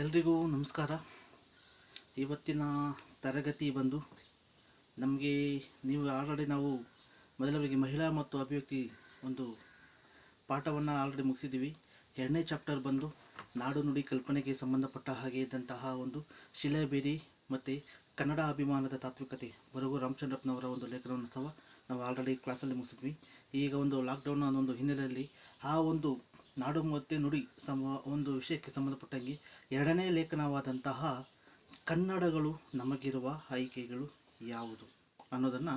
ಎಲ್ರಿಗೂ ನಮಸ್ಕಾರ. ಇವತ್ತಿನ ತರಗತಿ ಬಂದು ನಮಗೆ ನೀವು ಆಲ್ರೆಡಿ ನಾವು ಮೊದಲವಾಗಿ ಮಹಿಳಾ ಮತ್ತು ಅಭಿವ್ಯಕ್ತಿ ಒಂದು ಪಾಠವನ್ನು ಆಲ್ರೆಡಿ ಮುಗಿಸಿದ್ದೀವಿ. ಎರಡನೇ ಚಾಪ್ಟರ್ ಬಂದು ನಾಡು ನುಡಿ ಕಲ್ಪನೆಗೆ ಸಂಬಂಧಪಟ್ಟ ಹಾಗೆ ಇದ್ದಂತಹ ಒಂದು ಶಿಲೆಬೇರಿ ಮತ್ತು ಕನ್ನಡ ಅಭಿಮಾನದ ತಾತ್ವಿಕತೆ ಬರಗು ರಾಮಚಂದ್ರಪ್ಪನವರ ಒಂದು ಲೇಖನವನ್ನು ಸಹ ನಾವು ಆಲ್ರೆಡಿ ಕ್ಲಾಸಲ್ಲಿ ಮುಗಿಸಿದ್ವಿ. ಈಗ ಒಂದು ಲಾಕ್ಡೌನ್ ಅನ್ನೋ ಹಿನ್ನೆಲೆಯಲ್ಲಿ ಆ ಒಂದು ನಾಡು ಮತ್ತು ನುಡಿ ಒಂದು ವಿಷಯಕ್ಕೆ ಸಂಬಂಧಪಟ್ಟಂಗೆ ಎರಡನೇ ಲೇಖನವಾದಂತಹ ಕನ್ನಡಗಳು ನಮಗಿರುವ ಆಯ್ಕೆಗಳು ಯಾವುದು ಅನ್ನೋದನ್ನು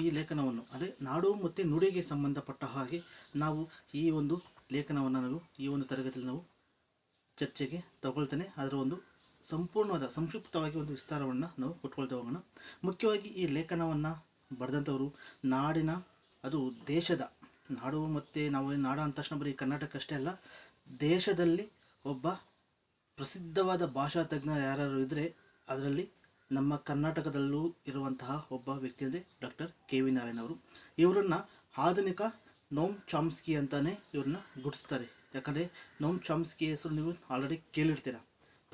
ಈ ಲೇಖನವನ್ನು ಅಂದರೆ ನಾಡು ಮತ್ತು ನುಡಿಗೆ ಸಂಬಂಧಪಟ್ಟ ಹಾಗೆ ನಾವು ಈ ಒಂದು ಲೇಖನವನ್ನು ನಾವು ಈ ಒಂದು ತರಗತಿಯಲ್ಲಿ ನಾವು ಚರ್ಚೆಗೆ ತಗೊಳ್ತೇನೆ. ಅದರ ಒಂದು ಸಂಪೂರ್ಣವಾದ ಸಂಕ್ಷಿಪ್ತವಾಗಿ ಒಂದು ವಿಸ್ತಾರವನ್ನು ನಾವು ಕೊಟ್ಕೊಳ್ತಾ ಹೋಗೋಣ. ಮುಖ್ಯವಾಗಿ ಈ ಲೇಖನವನ್ನು ಬರೆದಂಥವರು ನಾಡಿನ ಅದು ದೇಶದ ನಾಡು ಮತ್ತು ನಾವು ನಾಡು ಅಂದ ತಕ್ಷಣ ಬರೀ ಕರ್ನಾಟಕ ಅಷ್ಟೇ ಅಲ್ಲ, ದೇಶದಲ್ಲಿ ಒಬ್ಬ ಪ್ರಸಿದ್ಧವಾದ ಭಾಷಾ ತಜ್ಞ ಯಾರು ಇದ್ದರೆ ಅದರಲ್ಲಿ ನಮ್ಮ ಕರ್ನಾಟಕದಲ್ಲೂ ಇರುವಂತಹ ಒಬ್ಬ ವ್ಯಕ್ತಿ ಅಂದರೆ ಡಾಕ್ಟರ್ ಕೆ.ವಿ. ನಾರಾಯಣ್ ಅವರು. ಇವರನ್ನು ಆಧುನಿಕ ನೋಮ್ ಚಾಮ್ಸ್ಕಿ ಅಂತಲೇ ಇವ್ರನ್ನ ಗುರುತಿಸ್ತಾರೆ. ಯಾಕಂದರೆ ನೋಮ್ ಚಾಮ್ಸ್ಕಿ ಹೆಸರು ನೀವು ಆಲ್ರೆಡಿ ಕೇಳಿರ್ತೀರ.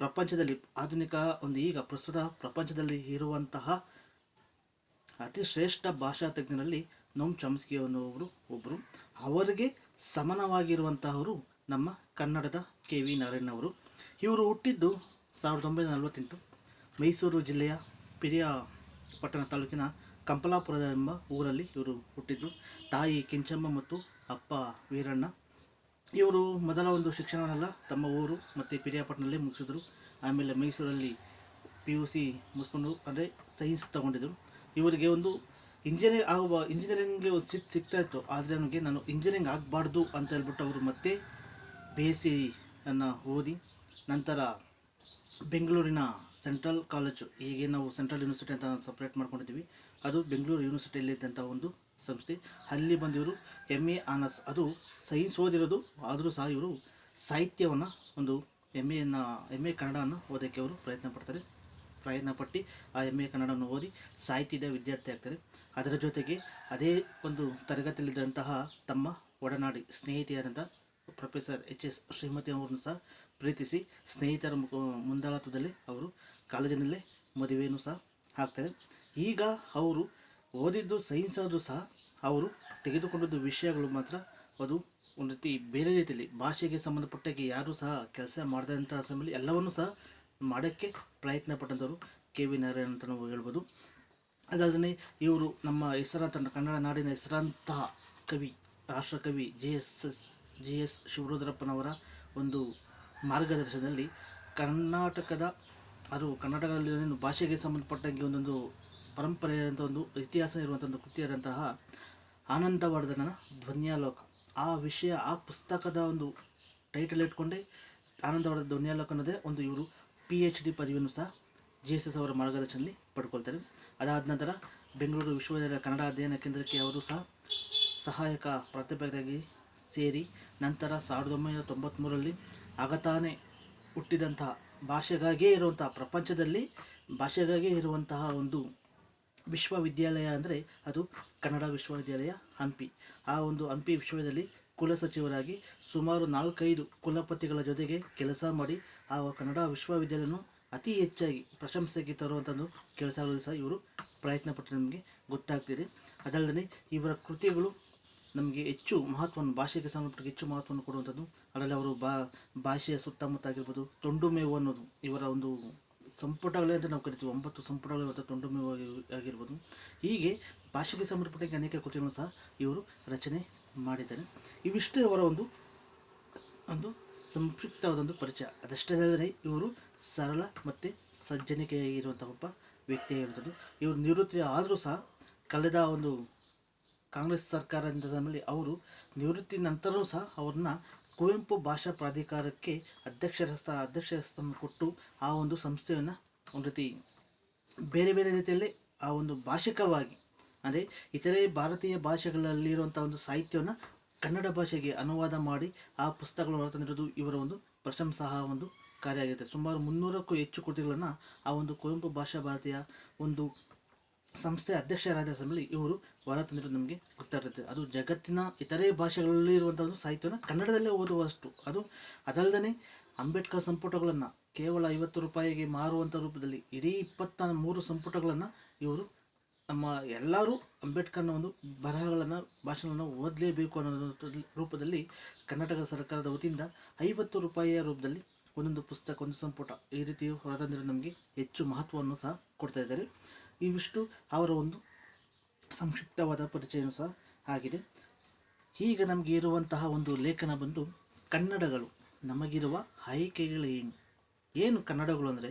ಪ್ರಪಂಚದಲ್ಲಿ ಆಧುನಿಕ ಒಂದು ಈಗ ಪ್ರಸ್ತುತ ಪ್ರಪಂಚದಲ್ಲಿ ಇರುವಂತಹ ಅತಿ ಶ್ರೇಷ್ಠ ಭಾಷಾ ತಜ್ಞರಲ್ಲಿ ನೋಮ್ ಚಾಮ್ಸ್ಕಿ ಅನ್ನುವರು ಒಬ್ಬರು. ಅವರಿಗೆ ಸಮಾನವಾಗಿರುವಂತಹವರು ನಮ್ಮ ಕನ್ನಡದ ಕೆ.ವಿ. ನಾರಾಯಣ್ ಅವರು. ಇವರು ಹುಟ್ಟಿದ್ದು 1948 ಮೈಸೂರು ಜಿಲ್ಲೆಯ ಪಿರಿಯಾಪಟ್ಟಣ ತಾಲೂಕಿನ ಕಂಪಲಾಪುರದ ಎಂಬ ಊರಲ್ಲಿ ಇವರು ಹುಟ್ಟಿದ್ದು. ತಾಯಿ ಕೆಂಚಮ್ಮ ಮತ್ತು ಅಪ್ಪ ವೀರಣ್ಣ. ಇವರು ಮೊದಲ ಒಂದು ಶಿಕ್ಷಣವನ್ನೆಲ್ಲ ತಮ್ಮ ಊರು ಮತ್ತು ಪಿರಿಯಾಪಟ್ಟಣದಲ್ಲೇ ಮುಗಿಸಿದ್ರು. ಆಮೇಲೆ ಮೈಸೂರಲ್ಲಿ PUC ಮುಗಿಸ್ಕೊಂಡು ಅಂದರೆ ಸೈನ್ಸ್ ತಗೊಂಡಿದ್ದರು. ಇವರಿಗೆ ಒಂದು ಇಂಜಿನಿಯರಿಂಗ್ಗೆ ಒಂದು ಸೀಟ್ ಸಿಗ್ತಾಯಿತ್ತು. ಆದರೆ ನನಗೆ ನಾನು ಇಂಜಿನಿಯರಿಂಗ್ ಆಗಬಾರ್ದು ಅಂತ ಹೇಳ್ಬಿಟ್ಟು ಅವರು ಮತ್ತೆ BSc ಅನ್ನು ಓದಿ ನಂತರ ಬೆಂಗಳೂರಿನ ಸೆಂಟ್ರಲ್ ಕಾಲೇಜು, ಹೀಗೆ ನಾವು ಸೆಂಟ್ರಲ್ ಯೂನಿವರ್ಸಿಟಿ ಅಂತ ಸಪ್ರೇಟ್ ಮಾಡ್ಕೊಂಡಿದ್ದೀವಿ, ಅದು ಬೆಂಗಳೂರು ಯೂನಿವರ್ಸಿಟಿಯಲ್ಲಿದ್ದಂಥ ಒಂದು ಸಂಸ್ಥೆ. ಅಲ್ಲಿ ಬಂದಿವರು MA ಆನರ್ಸ್, ಅದು ಸೈನ್ಸ್ ಓದಿರೋದು ಆದರೂ ಸಹ ಇವರು ಸಾಹಿತ್ಯವನ್ನು ಒಂದು MA ಕನ್ನಡವನ್ನು ಓದೋಕ್ಕೆ ಅವರು ಪ್ರಯತ್ನಪಟ್ಟು ಆ MA ಕನ್ನಡವನ್ನು ಓದಿ ಸಾಹಿತ್ಯದ ವಿದ್ಯಾರ್ಥಿ ಆಗ್ತಾರೆ. ಅದರ ಜೊತೆಗೆ ಅದೇ ಒಂದು ತರಗತಿಯಲ್ಲಿದ್ದಂತಹ ತಮ್ಮ ಒಡನಾಡಿ ಸ್ನೇಹಿತೆಯಾದಂಥ ಪ್ರೊಫೆಸರ್ HS ಶ್ರೀಮತಿ ಅವರನ್ನು ಸಹ ಪ್ರೀತಿಸಿ ಸ್ನೇಹಿತರ ಮುಂದಾಳತ್ವದಲ್ಲಿ ಅವರು ಕಾಲೇಜಿನಲ್ಲೇ ಮದುವೆಯೂ ಸಹ ಆಗ್ತಾರೆ. ಈಗ ಅವರು ಓದಿದ್ದು ಸೈನ್ಸ್ ಆದರೂ ಸಹ ಅವರು ತೆಗೆದುಕೊಂಡದ್ದು ವಿಷಯಗಳು ಮಾತ್ರ ಅದು ಒಂದು ರೀತಿ ಬೇರೆ ರೀತಿಯಲ್ಲಿ ಭಾಷೆಗೆ ಸಂಬಂಧಪಟ್ಟಾಗೆ ಯಾರೂ ಸಹ ಕೆಲಸ ಮಾಡಿದಂಥ ಸಮಯದಲ್ಲಿ ಎಲ್ಲವನ್ನೂ ಸಹ ಮಾಡೋಕ್ಕೆ ಪ್ರಯತ್ನ ಪಟ್ಟಂಥವರು ಕೆ.ವಿ. ನಾರಾಯಣ್ ಅಂತ ನಾವು ಹೇಳ್ಬೋದು. ಅದಲ್ಲದೆ ಇವರು ನಮ್ಮ ಹೆಸರಾಂತ ಕನ್ನಡ ನಾಡಿನ ಹೆಸರಾಂತಹ ಕವಿ, ರಾಷ್ಟ್ರಕವಿ GS ಶಿವರುದ್ರಪ್ಪನವರ ಒಂದು ಮಾರ್ಗದರ್ಶನದಲ್ಲಿ ಕರ್ನಾಟಕದಲ್ಲಿ ಭಾಷೆಗೆ ಸಂಬಂಧಪಟ್ಟಂಗೆ ಒಂದೊಂದು ಪರಂಪರೆ ಅಂತ ಒಂದು ಇತಿಹಾಸ ಇರುವಂಥ ಒಂದು ಕೃತಿಯಾದಂತಹ ಆನಂದವರ್ಧನನ ಧ್ವನ್ಯಾಲೋಕ, ಆ ಪುಸ್ತಕದ ಒಂದು ಟೈಟಲ್ ಇಟ್ಕೊಂಡೇ ಆನಂದವರ್ಧನ ಧ್ವನ್ಯಾಲೋಕ ಅನ್ನೋದೇ ಒಂದು ಇವರು PhD ಪದವಿಯನ್ನು ಸಹ GSS ಅವರ ಮಾರ್ಗದರ್ಶನದಲ್ಲಿ ಪಡ್ಕೊಳ್ತಾರೆ. ಅದಾದ ನಂತರ ಬೆಂಗಳೂರು ವಿಶ್ವವಿದ್ಯಾಲಯ ಕನ್ನಡ ಅಧ್ಯಯನ ಕೇಂದ್ರಕ್ಕೆ ಅವರು ಸಹ ಸಹಾಯಕ ಪ್ರಾಧ್ಯಾಪಕರಾಗಿ ಸೇರಿ ನಂತರ 1993ರಲ್ಲಿ ಆಗತಾನೆ ಹುಟ್ಟಿದಂತಹ ಭಾಷೆಗಾಗಿಯೇ ಇರುವಂತಹ ಪ್ರಪಂಚದಲ್ಲಿ ಭಾಷೆಗಾಗಿಯೇ ಇರುವಂತಹ ಒಂದು ವಿಶ್ವವಿದ್ಯಾಲಯ ಅಂದರೆ ಅದು ಕನ್ನಡ ವಿಶ್ವವಿದ್ಯಾಲಯ ಹಂಪಿ. ಆ ಒಂದು ಹಂಪಿ ವಿಶ್ವವಿದ್ಯಾಲಯದಲ್ಲಿ ಕುಲಸಚಿವರಾಗಿ ಸುಮಾರು 4-5 ಕುಲಪತಿಗಳ ಜೊತೆಗೆ ಕೆಲಸ ಮಾಡಿ ಆ ಕನ್ನಡ ವಿಶ್ವವಿದ್ಯಾಲಯವನ್ನು ಅತಿ ಹೆಚ್ಚಾಗಿ ಪ್ರಶಂಸೆಗೆ ತರುವಂಥ ಕೆಲಸಗಳು ಸಹ ಇವರು ಪ್ರಯತ್ನಪಟ್ಟು ನಮಗೆ ಗೊತ್ತಾಗ್ತಿದೆ. ಅದಲ್ಲದೆ ಇವರ ಕೃತಿಗಳು ನಮಗೆ ಹೆಚ್ಚು ಮಹತ್ವವನ್ನು, ಭಾಷೆಗೆ ಸಂಬಂಧಪಟ್ಟ ಹೆಚ್ಚು ಮಹತ್ವವನ್ನು ಕೊಡುವಂಥದ್ದು. ಅದರಲ್ಲಿ ಅವರು ಭಾಷೆಯ ಸುತ್ತಮುತ್ತ ಆಗಿರ್ಬೋದು, ತೊಂಡು ಮೇವು ಅನ್ನೋದು ಇವರ ಒಂದು ಸಂಪುಟಗಳೇ ಅಂತ ನಾವು ಕರಿತೀವಿ. 9 ಸಂಪುಟಗಳು ಇವತ್ತು ತೊಂಡು ಮೇವು ಆಗಿರ್ಬೋದು. ಹೀಗೆ ಭಾಷೆಗೆ ಸಂಬಂಧಪಟ್ಟ ಅನೇಕ ಕೃತಿಗಳನ್ನು ಸಹ ಇವರು ರಚನೆ ಮಾಡಿದ್ದಾರೆ. ಇವಿಷ್ಟು ಅವರ ಒಂದು ಸಂಕ್ಷಿಪ್ತವಾದೊಂದು ಪರಿಚಯ. ಅದಷ್ಟೇ ಅಲ್ಲದೆ ಇವರು ಸರಳ ಮತ್ತು ಸಜ್ಜನಿಕೆಯಾಗಿರುವಂಥ ಒಬ್ಬ ವ್ಯಕ್ತಿಯಾಗಿರುವಂಥದ್ದು. ಇವರು ನಿವೃತ್ತಿ ಆದರೂ ಸಹ ಕಳೆದ ಒಂದು ಕಾಂಗ್ರೆಸ್ ಸರ್ಕಾರದಿಂದ ಮೇಲೆ ಅವರು ನಿವೃತ್ತಿ ನಂತರವೂ ಸಹ ಅವ್ರನ್ನ ಕುವೆಂಪು ಭಾಷಾ ಪ್ರಾಧಿಕಾರಕ್ಕೆ ಅಧ್ಯಕ್ಷರನ್ನು ಕೊಟ್ಟು ಆ ಒಂದು ಸಂಸ್ಥೆಯನ್ನು ಒಂದು ರೀತಿ ಬೇರೆ ಬೇರೆ ರೀತಿಯಲ್ಲಿ ಆ ಒಂದು ಭಾಷಿಕವಾಗಿ ಅಂದರೆ ಇತರೆ ಭಾರತೀಯ ಭಾಷೆಗಳಲ್ಲಿರುವಂಥ ಒಂದು ಸಾಹಿತ್ಯವನ್ನು ಕನ್ನಡ ಭಾಷೆಗೆ ಅನುವಾದ ಮಾಡಿ ಆ ಪುಸ್ತಕಗಳನ್ನು ಹೊರತಂದಿರೋದು ಇವರ ಒಂದು ಪ್ರಶಂಸಾ ಒಂದು ಕಾರ್ಯ ಆಗಿರುತ್ತೆ. ಸುಮಾರು 300ಕ್ಕೂ ಹೆಚ್ಚು ಕೃತಿಗಳನ್ನು ಆ ಒಂದು ಕುವೆಂಪು ಭಾಷಾ ಭಾರತೀಯ ಒಂದು ಸಂಸ್ಥೆ ಅಧ್ಯಕ್ಷರಾದ ಸಮಯದಲ್ಲಿ ಇವರು ಹೊರತಂದಿರೋದು ನಮಗೆ ಗೊತ್ತಾಗುತ್ತೆ. ಅದು ಜಗತ್ತಿನ ಇತರೆ ಭಾಷೆಗಳಲ್ಲಿ ಇರುವಂಥ ಒಂದು ಸಾಹಿತ್ಯವನ್ನು ಕನ್ನಡದಲ್ಲೇ ಓದುವಷ್ಟು. ಅದಲ್ಲದೆ ಅಂಬೇಡ್ಕರ್ ಸಂಪುಟಗಳನ್ನು ಕೇವಲ 50 ರೂಪಾಯಿಗೆ ಮಾರುವಂಥ ರೂಪದಲ್ಲಿ ಇಡೀ 23 ಸಂಪುಟಗಳನ್ನು ಇವರು ನಮ್ಮ ಎಲ್ಲರೂ ಅಂಬೇಡ್ಕರ್ನ ಒಂದು ಬರಹಗಳನ್ನು ಭಾಷಣಗಳನ್ನು ಓದಲೇಬೇಕು ಅನ್ನೋ ರೂಪದಲ್ಲಿ ಕರ್ನಾಟಕ ಸರ್ಕಾರದ ವತಿಯಿಂದ 50 ರೂಪಾಯಿಯ ರೂಪದಲ್ಲಿ ಒಂದೊಂದು ಪುಸ್ತಕ, ಒಂದು ಸಂಪುಟ ಈ ರೀತಿ ಹೊರತಂದರೆ ನಮಗೆ ಹೆಚ್ಚು ಮಹತ್ವವನ್ನು ಸಹ ಕೊಡ್ತಾ ಇದ್ದಾರೆ. ಇವಿಷ್ಟು ಅವರ ಒಂದು ಸಂಕ್ಷಿಪ್ತವಾದ ಪರಿಚಯನೂ ಸಹ ಆಗಿದೆ. ಈಗ ನಮಗೆ ಇರುವಂತಹ ಒಂದು ಲೇಖನ ಬಂದು ಕನ್ನಡಗಳು, ನಮಗಿರುವ ಆಯ್ಕೆಗಳೇನು. ಏನು ಕನ್ನಡಗಳು ಅಂದರೆ,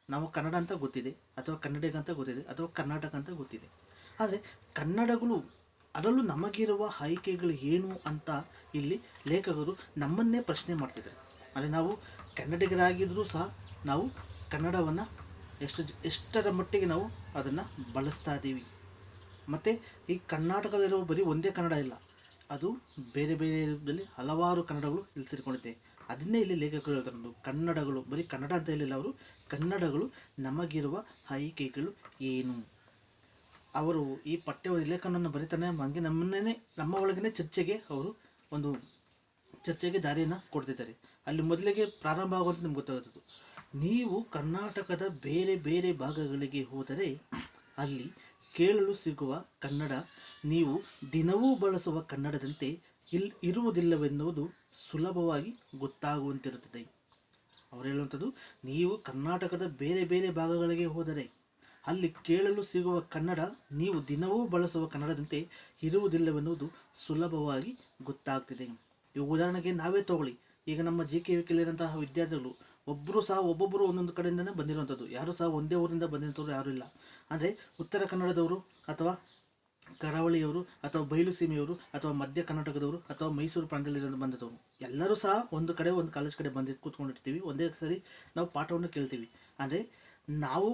ನಾವು ಕನ್ನಡ ಅಂತ ಗೊತ್ತಿದೆ, ಅಥವಾ ಕನ್ನಡಿಗ ಅಂತ ಗೊತ್ತಿದೆ, ಅಥವಾ ಕರ್ನಾಟಕ ಅಂತ ಗೊತ್ತಿದೆ. ಆದರೆ ಕನ್ನಡಗಳು, ಅದರಲ್ಲೂ ನಮಗಿರುವ ಆಯ್ಕೆಗಳು ಏನು ಅಂತ ಇಲ್ಲಿ ಲೇಖಕರು ನಮ್ಮನ್ನೇ ಪ್ರಶ್ನೆ ಮಾಡ್ತಿದ್ದಾರೆ. ಅಂದರೆ ನಾವು ಕನ್ನಡಿಗರಾಗಿದ್ದರೂ ಸಹ ನಾವು ಕನ್ನಡವನ್ನು ಎಷ್ಟರ ಮಟ್ಟಿಗೆ ನಾವು ಅದನ್ನು ಬಳಸ್ತಾ ಇದ್ದೀವಿ. ಮತ್ತು ಈ ಕರ್ನಾಟಕದಲ್ಲಿರುವ ಬರೀ ಒಂದೇ ಕನ್ನಡ ಇಲ್ಲ, ಅದು ಬೇರೆ ಬೇರೆ ರೂಪದಲ್ಲಿ ಹಲವಾರು ಕನ್ನಡಗಳು ಇಲ್ಲಿ ಸೇರಿಕೊಂಡಿದೆ. ಅದನ್ನೇ ಇಲ್ಲಿ ಲೇಖಕರು ಹೇಳ್ತಾರೆ, ಕನ್ನಡಗಳು, ಬರೀ ಕನ್ನಡ ಅಂತ ಹೇಳಿಲ್ಲ ಅವರು, ಕನ್ನಡಗಳು ನಮಗಿರುವ ಆಯ್ಕೆಗಳು ಏನು. ಅವರು ಈ ಪಠ್ಯ ಲೇಖನವನ್ನು ಬರೀತಾನೆ ಹಾಗೆ ನಮ್ಮ ಒಳಗೇ ಚರ್ಚೆಗೆ ದಾರಿಯನ್ನು ಕೊಡ್ತಿದ್ದಾರೆ. ಅಲ್ಲಿ ಮೊದಲಿಗೆ ಪ್ರಾರಂಭ ಆಗುವಂಥ ನಿಮ್ಗೆ ಗೊತ್ತಾಗುತ್ತದೆ, ನೀವು ಕರ್ನಾಟಕದ ಬೇರೆ ಬೇರೆ ಭಾಗಗಳಿಗೆ ಹೋದರೆ ಅಲ್ಲಿ ಕೇಳಲು ಸಿಗುವ ಕನ್ನಡ ನೀವು ದಿನವೂ ಬಳಸುವ ಕನ್ನಡದಂತೆ ಇರುವುದಿಲ್ಲವೆನ್ನುವುದು ಸುಲಭವಾಗಿ ಗೊತ್ತಾಗುವಂತಿರುತ್ತದೆ. ಅವರು ಹೇಳುವಂಥದ್ದು, ನೀವು ಕರ್ನಾಟಕದ ಬೇರೆ ಬೇರೆ ಭಾಗಗಳಿಗೆ ಹೋದರೆ ಅಲ್ಲಿ ಕೇಳಲು ಸಿಗುವ ಕನ್ನಡ ನೀವು ದಿನವೂ ಬಳಸುವ ಕನ್ನಡದಂತೆ ಇರುವುದಿಲ್ಲವೆನ್ನುವುದು ಸುಲಭವಾಗಿ ಗೊತ್ತಾಗ್ತಿದೆ. ಈ ಉದಾಹರಣೆಗೆ ನಾವೇ ತಗೊಳ್ಳಿ, ಈಗ ನಮ್ಮ JKV ಕಲಿಯಂತಹ ವಿದ್ಯಾರ್ಥಿಗಳು ಒಬ್ಬೊಬ್ಬರು ಒಂದೊಂದು ಕಡೆಯಿಂದನೇ ಬಂದಿರುವಂಥದ್ದು, ಯಾರು ಸಹ ಒಂದೇ ಊರಿಂದ ಬಂದಿರೋರು ಯಾರೂ ಇಲ್ಲ. ಅಂದರೆ ಉತ್ತರ ಕನ್ನಡದವರು, ಅಥವಾ ಕರಾವಳಿಯವರು, ಅಥವಾ ಬಯಲು ಸೀಮೆಯವರು, ಅಥವಾ ಮಧ್ಯ ಕರ್ನಾಟಕದವರು, ಅಥವಾ ಮೈಸೂರು ಪ್ರಾಂತ್ಯದಲ್ಲಿ ಬಂದವರು ಎಲ್ಲರೂ ಸಹ ಒಂದು ಕಾಲೇಜ್ ಕಡೆ ಕೂತ್ಕೊಂಡಿರ್ತೀವಿ. ಒಂದೇ ಸರಿ ನಾವು ಪಾಠವನ್ನು ಕೇಳ್ತೀವಿ. ಅಂದರೆ ನಾವು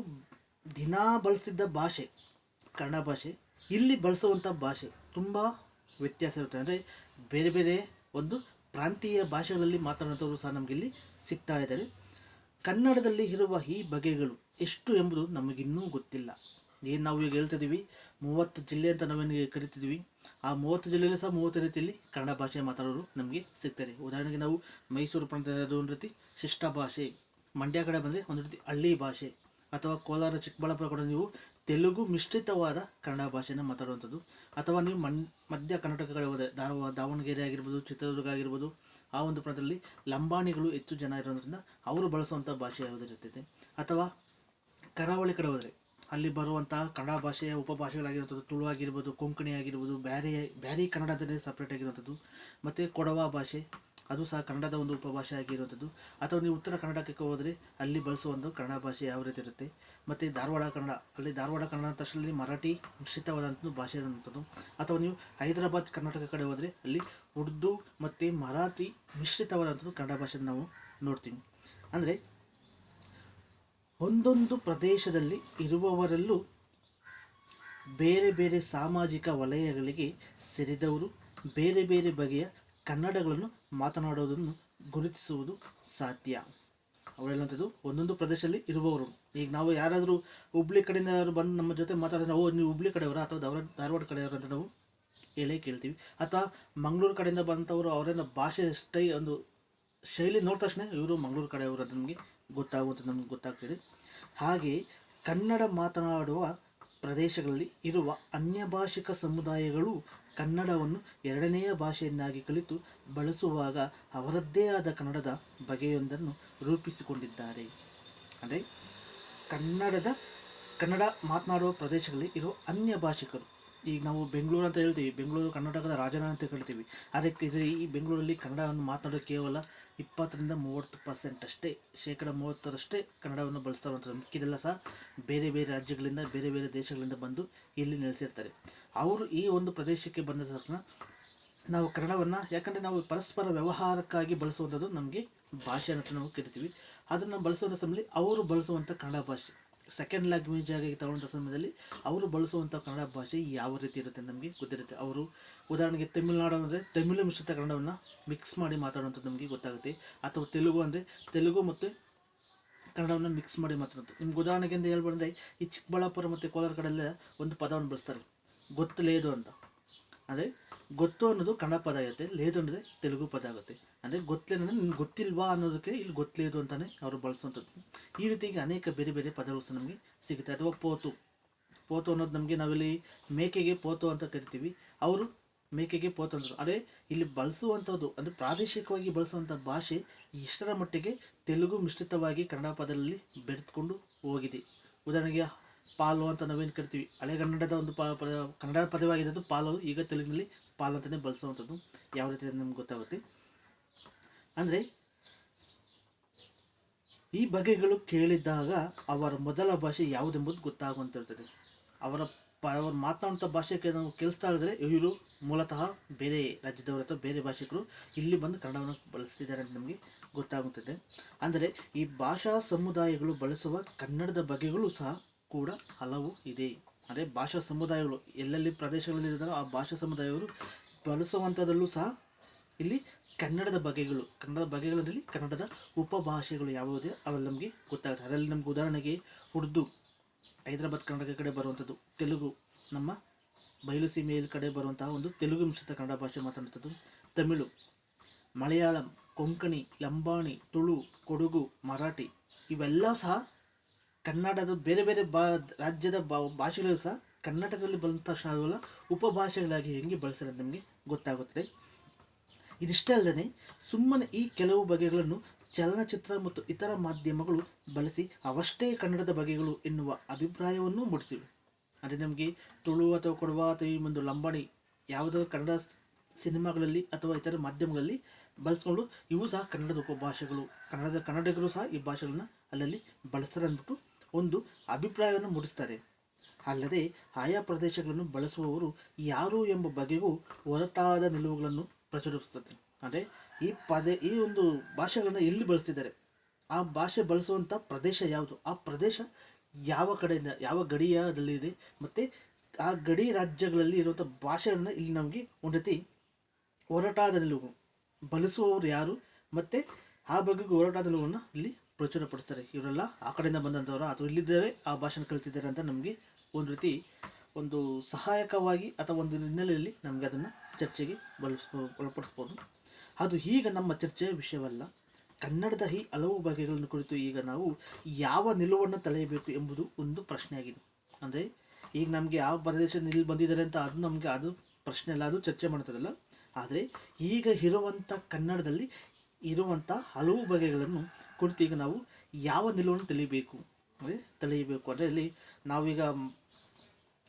ದಿನಾ ಬಳಸ್ತಿದ್ದ ಭಾಷೆ ಕನ್ನಡ ಭಾಷೆ, ಇಲ್ಲಿ ಬಳಸುವಂಥ ಭಾಷೆ ತುಂಬ ವ್ಯತ್ಯಾಸ ಇರುತ್ತೆ. ಅಂದರೆ ಬೇರೆ ಬೇರೆ ಒಂದು ಪ್ರಾಂತೀಯ ಭಾಷೆಗಳಲ್ಲಿ ಮಾತನಾಡುವವರು ಸಹ ನಮಗಿಲ್ಲಿ ಸಿಗ್ತಾ ಇದ್ದಾರೆ. ಕನ್ನಡದಲ್ಲಿ ಇರುವ ಈ ಬಗೆಗಳು ಎಷ್ಟು ಎಂಬುದು ನಮಗಿನ್ನೂ ಗೊತ್ತಿಲ್ಲ. ಏನು ನಾವು ಈಗ ಹೇಳ್ತಿದ್ದೀವಿ 30 ಜಿಲ್ಲೆ ಅಂತ ನಾವೇನು ಕರಿತಿದ್ವಿ, ಆ 30 ಜಿಲ್ಲೆಯಲ್ಲೂ ಸಹ 30 ರೀತಿಯಲ್ಲಿ ಕನ್ನಡ ಭಾಷೆ ಮಾತಾಡೋರು ನಮಗೆ ಸಿಗ್ತಾರೆ. ಉದಾಹರಣೆಗೆ ನಾವು ಮೈಸೂರು ಪ್ರಾಂತ್ಯದ ಒಂದು ರೀತಿ ಶಿಷ್ಟ ಭಾಷೆ, ಮಂಡ್ಯ ಕಡೆ ಬಂದರೆ ಒಂದು ರೀತಿ ಹಳ್ಳಿ ಭಾಷೆ, ಅಥವಾ ಕೋಲಾರ ಚಿಕ್ಕಬಳ್ಳಾಪುರ ಕಡೆ ನೀವು ತೆಲುಗು ಮಿಶ್ರಿತವಾದ ಕನ್ನಡ ಭಾಷೆನ ಮಾತಾಡುವಂಥದ್ದು. ಅಥವಾ ನೀವು ಮಧ್ಯ ಕರ್ನಾಟಕ ಕಡೆ ಹೋದರೆ ದಾವಣಗೆರೆ ಆಗಿರ್ಬೋದು, ಚಿತ್ರದುರ್ಗ ಆಗಿರ್ಬೋದು, ಆ ಒಂದು ಪ್ರಾಂತ್ಯದಲ್ಲಿ ಲಂಬಾಣಿಗಳು ಹೆಚ್ಚು ಜನ ಇರೋದ್ರಿಂದ ಅವರು ಬಳಸುವಂಥ ಭಾಷೆ ಯಾವುದಿರುತ್ತದೆ. ಅಥವಾ ಕರಾವಳಿ ಕಡೆ ಹೋದರೆ ಅಲ್ಲಿ ಬರುವಂತಹ ಕನ್ನಡ ಭಾಷೆಯ ಉಪಭಾಷೆಗಳಾಗಿರುವಂಥದ್ದು ತುಳು ಆಗಿರ್ಬೋದು, ಕೊಂಕಣಿ ಆಗಿರ್ಬೋದು, ಬ್ಯಾರಿ ಕನ್ನಡ ಅಂತಲೇ ಸಪ್ರೇಟ್ ಆಗಿರುವಂಥದ್ದು. ಮತ್ತು ಕೊಡವ ಭಾಷೆ, ಅದು ಸಹ ಕನ್ನಡದ ಒಂದು ಉಪಭಾಷೆ ಆಗಿರುವಂಥದ್ದು. ಅಥವಾ ನೀವು ಉತ್ತರ ಕರ್ನಾಟಕಕ್ಕೆ ಹೋದರೆ ಅಲ್ಲಿ ಬಳಸುವಂಥ ಕನ್ನಡ ಭಾಷೆ ಯಾವ ರೀತಿ ಇರುತ್ತೆ. ಮತ್ತು ಧಾರವಾಡ ಕನ್ನಡ ತಕ್ಷಣದಲ್ಲಿ ಮರಾಠಿ ಮಿಶ್ರಿತವಾದಂಥ ಭಾಷೆ ಇರುವಂಥದ್ದು. ಅಥವಾ ನೀವು ಹೈದರಾಬಾದ್ ಕರ್ನಾಟಕ ಕಡೆ ಹೋದರೆ ಅಲ್ಲಿ ಉರ್ದು ಮತ್ತು ಮರಾಠಿ ಮಿಶ್ರಿತವಾದಂಥದ್ದು ಕನ್ನಡ ಭಾಷೆ ನಾವು ನೋಡ್ತೀವಿ. ಅಂದರೆ ಒಂದೊಂದು ಪ್ರದೇಶದಲ್ಲಿ ಇರುವವರೆಲ್ಲೂ ಬೇರೆ ಬೇರೆ ಸಾಮಾಜಿಕ ವಲಯಗಳಿಗೆ ಸೇರಿದವರು ಬೇರೆ ಬೇರೆ ಬಗೆಯ ಕನ್ನಡಗಳನ್ನು ಮಾತನಾಡೋದನ್ನು ಗುರುತಿಸುವುದು ಸಾಧ್ಯ. ಅವ್ರು ಹೇಳುವಂಥದ್ದು, ಒಂದೊಂದು ಪ್ರದೇಶದಲ್ಲಿ ಇರುವವರು. ಈಗ ನಾವು ಯಾರಾದರೂ ಹುಬ್ಳಿ ಕಡೆಯಿಂದ ಬಂದು ನಮ್ಮ ಜೊತೆ ಮಾತಾಡಿದ್ರೆ, ನೀವು ಹುಬ್ಳಿ ಕಡೆಯವರ ಅಥವಾ ಧಾರವಾಡ ಕಡೆಯವರು ಅಂತ ನಾವು ಹೇಳೇ ಕೇಳ್ತೀವಿ. ಅಥವಾ ಮಂಗಳೂರು ಕಡೆಯಿಂದ ಬಂದವರು ಅವರೇನ ಭಾಷೆ ಒಂದು ಶೈಲಿ ನೋಡಿದ ತಕ್ಷಣ ಇವರು ಮಂಗಳೂರು ಕಡೆಯವರು ಅಂತ ನಮಗೆ ನಮಗೆ ಗೊತ್ತಾಗ್ತಿದೆ. ಹಾಗೆ ಕನ್ನಡ ಮಾತನಾಡುವ ಪ್ರದೇಶಗಳಲ್ಲಿ ಇರುವ ಅನ್ಯ ಭಾಷಿಕ ಸಮುದಾಯಗಳು ಕನ್ನಡವನ್ನು ಎರಡನೆಯ ಭಾಷೆಯನ್ನಾಗಿ ಕಲಿತು ಬಳಸುವಾಗ ಅವರದ್ದೇ ಆದ ಕನ್ನಡದ ಬಗೆಯೊಂದನ್ನು ರೂಪಿಸಿಕೊಂಡಿದ್ದಾರೆ. ಅಂದರೆ ಕನ್ನಡ ಮಾತನಾಡುವ ಪ್ರದೇಶಗಳಲ್ಲಿ ಇರುವ ಅನ್ಯ ಭಾಷಿಕರು, ಈಗ ನಾವು ಬೆಂಗಳೂರು ಅಂತ ಹೇಳ್ತೀವಿ, ಬೆಂಗಳೂರು ಕರ್ನಾಟಕದ ರಾಜಧಾನಿ ಅಂತ ಹೇಳ್ತೀವಿ. ಅದಕ್ಕೆ ಈ ಬೆಂಗಳೂರಲ್ಲಿ ಕನ್ನಡವನ್ನು ಮಾತನಾಡೋದು ಕೇವಲ 20-30% ಅಷ್ಟೇ, 30% ಕನ್ನಡವನ್ನು ಬಳಸ್ತಾ ಇರುವಂಥದ್ದು. ಮಿಕ್ಕಿದೆಲ್ಲ ಸಹ ಬೇರೆ ಬೇರೆ ರಾಜ್ಯಗಳಿಂದ, ಬೇರೆ ಬೇರೆ ದೇಶಗಳಿಂದ ಬಂದು ಇಲ್ಲಿ ನೆಲೆಸಿರ್ತಾರೆ. ಅವರು ಈ ಒಂದು ಪ್ರದೇಶಕ್ಕೆ ಬಂದ ತಕ್ಷಣ ನಾವು ಕನ್ನಡವನ್ನು, ಯಾಕಂದರೆ ನಾವು ಪರಸ್ಪರ ವ್ಯವಹಾರಕ್ಕಾಗಿ ಬಳಸುವಂಥದ್ದು ನಮಗೆ ಭಾಷೆ ಅಂತ ನಾವು ಕರಿತೀವಿ. ಅದನ್ನು ಬಳಸುವಂಥ ಸಮಯದಲ್ಲಿ ಅವರು ಬಳಸುವಂಥ ಕನ್ನಡ ಭಾಷೆ ಸೆಕೆಂಡ್ ಲ್ಯಾಂಗ್ವೇಜ್ ಆಗಿ ತಗೊಳ್ಳೋಂಥ ಸಮಯದಲ್ಲಿ ಅವರು ಬಳಸುವಂಥ ಕನ್ನಡ ಭಾಷೆ ಯಾವ ರೀತಿ ಇರುತ್ತೆ ನಮಗೆ ಗೊತ್ತಿರುತ್ತೆ. ಅವರು ಉದಾಹರಣೆಗೆ ತಮಿಳುನಾಡು ಅಂದರೆ ತಮಿಳು ಮಿಶ್ರಿತ ಕನ್ನಡವನ್ನು ಮಿಕ್ಸ್ ಮಾಡಿ ಮಾತಾಡುವಂಥದ್ದು ನಮಗೆ ಗೊತ್ತಾಗುತ್ತೆ. ಅಥವಾ ತೆಲುಗು ಅಂದರೆ ತೆಲುಗು ಮತ್ತು ಕನ್ನಡವನ್ನು ಮಿಕ್ಸ್ ಮಾಡಿ ಮಾತಾಡೋದು. ನಿಮ್ಗೆ ಉದಾಹರಣೆಗೆ ಅಂತ ಹೇಳ್ಬಂದ್ರೆ, ಈ ಚಿಕ್ಕಬಳ್ಳಾಪುರ ಮತ್ತು ಕೋಲಾರ ಕಡೆಯಲ್ಲ ಒಂದು ಪದವನ್ನು ಬಳಸ್ತಾರೆ, ಗೊತ್ತಲೇದು ಅಂತ. ಅಂದರೆ ಗೊತ್ತು ಅನ್ನೋದು ಕನ್ನಡ ಪದ ಆಗುತ್ತೆ, ಲೇದು ಅಂದರೆ ತೆಲುಗು ಪದ ಆಗುತ್ತೆ. ಅಂದರೆ ಗೊತ್ತೇನಂದರೆ ನಿಮ್ಗೆ ಗೊತ್ತಿಲ್ವಾ ಅನ್ನೋದಕ್ಕೆ ಇಲ್ಲಿ ಗೊತ್ತಲೇದು ಅಂತಲೇ ಅವರು ಬಳಸುವಂಥದ್ದು. ಈ ರೀತಿಯಾಗಿ ಅನೇಕ ಬೇರೆ ಬೇರೆ ಪದಗಳು ಸಹ ನಮಗೆ ಸಿಗುತ್ತೆ. ಅಥವಾ ಪೋತು, ಪೋತು ಅನ್ನೋದು ನಮಗೆ ನಾವಿಲ್ಲಿ ಮೇಕೆಗೆ ಪೋತು ಅಂತ ಕರಿತೀವಿ, ಅವರು ಮೇಕೆಗೆ ಪೋತು ಅಂದರು. ಆದರೆ ಇಲ್ಲಿ ಬಳಸುವಂಥದ್ದು ಅಂದರೆ ಪ್ರಾದೇಶಿಕವಾಗಿ ಬಳಸುವಂಥ ಭಾಷೆ ಇಷ್ಟರ ಮಟ್ಟಿಗೆ ತೆಲುಗು ಮಿಶ್ರಿತವಾಗಿ ಕನ್ನಡ ಪದದಲ್ಲಿ ಬೆರೆತ್ಕೊಂಡು ಹೋಗಿದೆ. ಉದಾಹರಣೆಗೆ ಪಾಲು ಅಂತ ನಾವೇನು ಕರಿತೀವಿ, ಹಳೆಗನ್ನಡದ ಒಂದು ಕನ್ನಡ ಪದವಾಗಿದ್ದು ಪಾಲು, ಈಗ ತೆಲುಗಿನಲ್ಲಿ ಪಾಲು ಅಂತಲೇ ಬಳಸುವಂಥದ್ದು. ಯಾವ ರೀತಿ ನಮ್ಗೆ ಗೊತ್ತಾಗುತ್ತೆ ಅಂದರೆ ಈ ಬಗೆಗಳು ಕೇಳಿದಾಗ ಅವರ ಮೊದಲ ಭಾಷೆ ಯಾವುದೆಂಬುದು ಗೊತ್ತಾಗುವಂತಿರ್ತದೆ. ಅವರು ಮಾತನಾಡುವಂಥ ಭಾಷೆ ನಾವು ಕೇಳಿಸ್ತಾ ಇದ್ದರೆ ಇವರು ಮೂಲತಃ ಬೇರೆ ರಾಜ್ಯದವರು ಅಥವಾ ಬೇರೆ ಭಾಷಿಕರು ಇಲ್ಲಿ ಬಂದು ಕನ್ನಡವನ್ನು ಬಳಸ್ತಿದ್ದಾರೆ ಅಂತ ನಮಗೆ ಗೊತ್ತಾಗುತ್ತದೆ. ಅಂದರೆ ಈ ಭಾಷಾ ಸಮುದಾಯಗಳು ಬಳಸುವ ಕನ್ನಡದ ಬಗೆಗಳು ಸಹ ಕೂಡ ಹಲವು ಇದೆ. ಅಂದರೆ ಭಾಷಾ ಸಮುದಾಯಗಳು ಎಲ್ಲೆಲ್ಲಿ ಪ್ರದೇಶಗಳಲ್ಲಿ ಇದ್ದಾರೋ ಆ ಭಾಷಾ ಸಮುದಾಯಗಳು ಬಳಸುವಂಥದ್ದಲ್ಲೂ ಸಹ ಇಲ್ಲಿ ಕನ್ನಡದ ಬಗೆಗಳಲ್ಲಿ ಕನ್ನಡದ ಉಪಭಾಷೆಗಳು ಯಾವುದೇ ಅವೆಲ್ಲ ನಮಗೆ ಗೊತ್ತಾಗುತ್ತೆ. ಅದರಲ್ಲಿ ನಮ್ಗೆ ಉದಾಹರಣೆಗೆ ಉರ್ದು ಹೈದರಾಬಾದ್ ಕರ್ನಾಟಕ ಕಡೆ ಬರುವಂಥದ್ದು, ತೆಲುಗು ನಮ್ಮ ಬಯಲು ಸೀಮೆಯ ಕಡೆ ಬರುವಂತಹ ಒಂದು ತೆಲುಗು ಮಿಶ್ರಿತ ಕನ್ನಡ ಭಾಷೆ ಮಾತನಾಡುವಂಥದ್ದು, ತಮಿಳು, ಮಲಯಾಳಂ, ಕೊಂಕಣಿ, ಲಂಬಾಣಿ, ತುಳು, ಕೊಡಗು, ಮರಾಠಿ ಇವೆಲ್ಲ ಸಹ ಕನ್ನಡದ ಬೇರೆ ಬೇರೆ ರಾಜ್ಯದ ಭಾಷೆಗಳು ಸಹ ಕರ್ನಾಟಕದಲ್ಲಿ ಬಂದ ತಕ್ಷಣ ಅವೆಲ್ಲ ಉಪಭಾಷೆಗಳಾಗಿ ಹೆಂಗೆ ಬಳಸ್ತಾರೆ ಅಂತ ನಮಗೆ ಗೊತ್ತಾಗುತ್ತದೆ. ಇದಿಷ್ಟೇ ಅಲ್ಲದೆ ಸುಮ್ಮನೆ ಈ ಕೆಲವು ಬಗೆಗಳನ್ನು ಚಲನಚಿತ್ರ ಮತ್ತು ಇತರ ಮಾಧ್ಯಮಗಳು ಬಳಸಿ ಅವಷ್ಟೇ ಕನ್ನಡದ ಬಗೆಗಳು ಎನ್ನುವ ಅಭಿಪ್ರಾಯವನ್ನು ಮೂಡಿಸಿವೆ. ಅಂದರೆ ನಮಗೆ ತುಳು ಅಥವಾ ಕೊಡವ ಅಥವಾ ಈ ಒಂದು ಲಂಬಾಣಿ ಯಾವುದಾದ್ರು ಕನ್ನಡ ಸಿನಿಮಾಗಳಲ್ಲಿ ಅಥವಾ ಇತರ ಮಾಧ್ಯಮಗಳಲ್ಲಿ ಬಳಸ್ಕೊಂಡು ಇವು ಸಹ ಕನ್ನಡದ ಉಪಭಾಷೆಗಳು, ಕನ್ನಡಿಗರು ಸಹ ಈ ಭಾಷೆಗಳನ್ನ ಅಲ್ಲಲ್ಲಿ ಬಳಸ್ತಾರೆ ಅಂದ್ಬಿಟ್ಟು ಒಂದು ಅಭಿಪ್ರಾಯವನ್ನು ಮೂಡಿಸ್ತಾರೆ. ಅಲ್ಲದೆ ಆಯಾ ಪ್ರದೇಶಗಳನ್ನು ಬಳಸುವವರು ಯಾರು ಎಂಬ ಬಗೆಗೂ ಹೊರಟಾದ ನಿಲುವುಗಳನ್ನು ಪ್ರಚುರಿಸುತ್ತದೆ. ಅಂದರೆ ಈ ಒಂದು ಭಾಷೆಗಳನ್ನು ಎಲ್ಲಿ ಬಳಸ್ತಿದ್ದಾರೆ, ಆ ಭಾಷೆ ಬಳಸುವಂಥ ಪ್ರದೇಶ ಯಾವುದು, ಆ ಪ್ರದೇಶ ಯಾವ ಕಡೆಯಿಂದ ಯಾವ ಗಡಿಯದಲ್ಲಿದೆ, ಮತ್ತು ಆ ಗಡಿ ರಾಜ್ಯಗಳಲ್ಲಿ ಇರುವಂಥ ಭಾಷೆಗಳನ್ನ ಇಲ್ಲಿ ನಮಗೆ ಒಂದು ರೀತಿ ಹೊರಟಾದ ನಿಲುವು ಬಳಸುವವರು ಯಾರು ಮತ್ತು ಆ ಬಗೆಗೂ ಹೊರಟಾದ ನಿಲುವನ್ನು ಇಲ್ಲಿ ಪ್ರಚುರಪಡಿಸ್ತಾರೆ. ಇವರೆಲ್ಲ ಆ ಕಡೆಯಿಂದ ಬಂದಂಥವ್ರು ಅಥವಾ ಇಲ್ಲಿದ್ದಾರೆ ಆ ಭಾಷೆನ ಕಲಿತಿದ್ದಾರೆ ಅಂತ ನಮಗೆ ಒಂದು ರೀತಿ ಒಂದು ಸಹಾಯಕವಾಗಿ ಅಥವಾ ಒಂದು ಹಿನ್ನೆಲೆಯಲ್ಲಿ ನಮಗೆ ಅದನ್ನು ಚರ್ಚೆಗೆ ಒಳಪಡಿಸ್ಬೋದು. ಅದು ಈಗ ನಮ್ಮ ಚರ್ಚೆಯ ವಿಷಯವಲ್ಲ. ಕನ್ನಡದ ಈ ಹಲವು ಬಗೆಗಳನ್ನು ಕುರಿತು ಈಗ ನಾವು ಯಾವ ನಿಲುವನ್ನು ತಳೆಯಬೇಕು ಎಂಬುದು ಒಂದು ಪ್ರಶ್ನೆಯಾಗಿದೆ. ಅಂದರೆ ಈಗ ನಮಗೆ ಯಾವ ಪ್ರದೇಶದಿಂದ ಇಲ್ಲಿ ಬಂದಿದ್ದಾರೆ ಅಂತ ಅದು ನಮಗೆ ಅದು ಪ್ರಶ್ನೆ ಅಲ್ಲ, ಅದು ಚರ್ಚೆ ಮಾಡ್ತದಲ್ಲ. ಆದರೆ ಈಗ ಇರುವಂಥ ಕನ್ನಡದಲ್ಲಿ ಇರುವಂಥ ಹಲವು ಬಗೆಗಳನ್ನು ಕುರಿತು ಈಗ ನಾವು ಯಾವ ನಿಲುವನ್ನು ತಳೆಯಬೇಕು ಅಂದರೆ ಇಲ್ಲಿ ನಾವೀಗ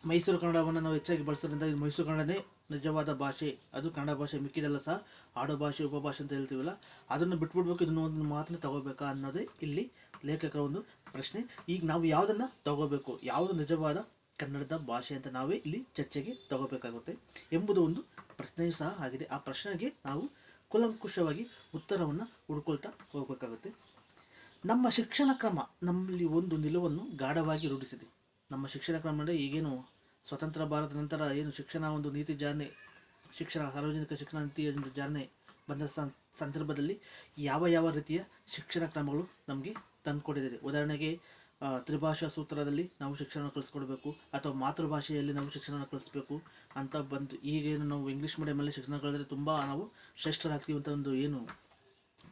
ಮೈಸೂರು ಕನ್ನಡವನ್ನು ನಾವು ಹೆಚ್ಚಾಗಿ ಬಳಸೋದ್ರಿಂದ ಇದು ಮೈಸೂರು ಕನ್ನಡನೇ ನಿಜವಾದ ಭಾಷೆ, ಅದು ಕನ್ನಡ ಭಾಷೆ, ಮಿಕ್ಕಿದೆಲ್ಲ ಸಹ ಆಡು ಭಾಷೆ ಉಪಭಾಷೆ ಅಂತ ಹೇಳ್ತೀವಲ್ಲ, ಅದನ್ನು ಬಿಟ್ಬಿಡ್ಬೇಕು, ಇದನ್ನು ಒಂದು ಮಾತನ್ನು ತಗೋಬೇಕಾ ಅನ್ನೋದೇ ಇಲ್ಲಿ ಲೇಖಕರ ಒಂದು ಪ್ರಶ್ನೆ. ಈಗ ನಾವು ಯಾವುದನ್ನು ತಗೋಬೇಕು, ಯಾವುದು ನಿಜವಾದ ಕನ್ನಡದ ಭಾಷೆ ಅಂತ ನಾವೇ ಇಲ್ಲಿ ಚರ್ಚೆಗೆ ತಗೋಬೇಕಾಗುತ್ತೆ ಎಂಬುದು ಒಂದು ಪ್ರಶ್ನೆಯೂ ಸಹ ಆಗಿದೆ. ಆ ಪ್ರಶ್ನೆಗೆ ನಾವು ಕೂಲಂಕುಷವಾಗಿ ಉತ್ತರವನ್ನು ಹುಡ್ಕೊಳ್ತಾ ಹೋಗಬೇಕಾಗುತ್ತೆ. ನಮ್ಮ ಶಿಕ್ಷಣ ಕ್ರಮ ನಮ್ಮಲ್ಲಿ ಒಂದು ನಿಲುವನ್ನು ಗಾಢವಾಗಿ ರೂಢಿಸಿದೆ. ನಮ್ಮ ಶಿಕ್ಷಣ ಕ್ರಮ ಅಂದರೆ ಈಗೇನು ಸ್ವತಂತ್ರ ಭಾರತ ನಂತರ ಏನು ಶಿಕ್ಷಣ ಒಂದು ನೀತಿ ಜಾರಿ, ಸಾರ್ವಜನಿಕ ಶಿಕ್ಷಣ ನೀತಿ ಜಾರಿ ಬಂದ ಸಂದರ್ಭದಲ್ಲಿ ಯಾವ ರೀತಿಯ ಶಿಕ್ಷಣ ಕ್ರಮಗಳು ನಮಗೆ ತಂದುಕೊಟ್ಟಿದೆ. ಉದಾಹರಣೆಗೆ ತ್ರಿಭಾಷಾ ಸೂತ್ರದಲ್ಲಿ ನಾವು ಶಿಕ್ಷಣ ಕಲಿಸ್ಕೊಡ್ಬೇಕು ಅಥವಾ ಮಾತೃಭಾಷೆಯಲ್ಲಿ ನಾವು ಶಿಕ್ಷಣ ಕಲಿಸ್ಬೇಕು ಅಂತ ಬಂದು ಈಗೇನು ನಾವು ಇಂಗ್ಲೀಷ್ ಮೀಡಿಯಮಲ್ಲಿ ಶಿಕ್ಷಣ ಕಲಿದ್ರೆ ತುಂಬ ನಾವು ಶ್ರೇಷ್ಠರಾಗ್ತೀವಿ ಅಂತ ಒಂದು ಏನು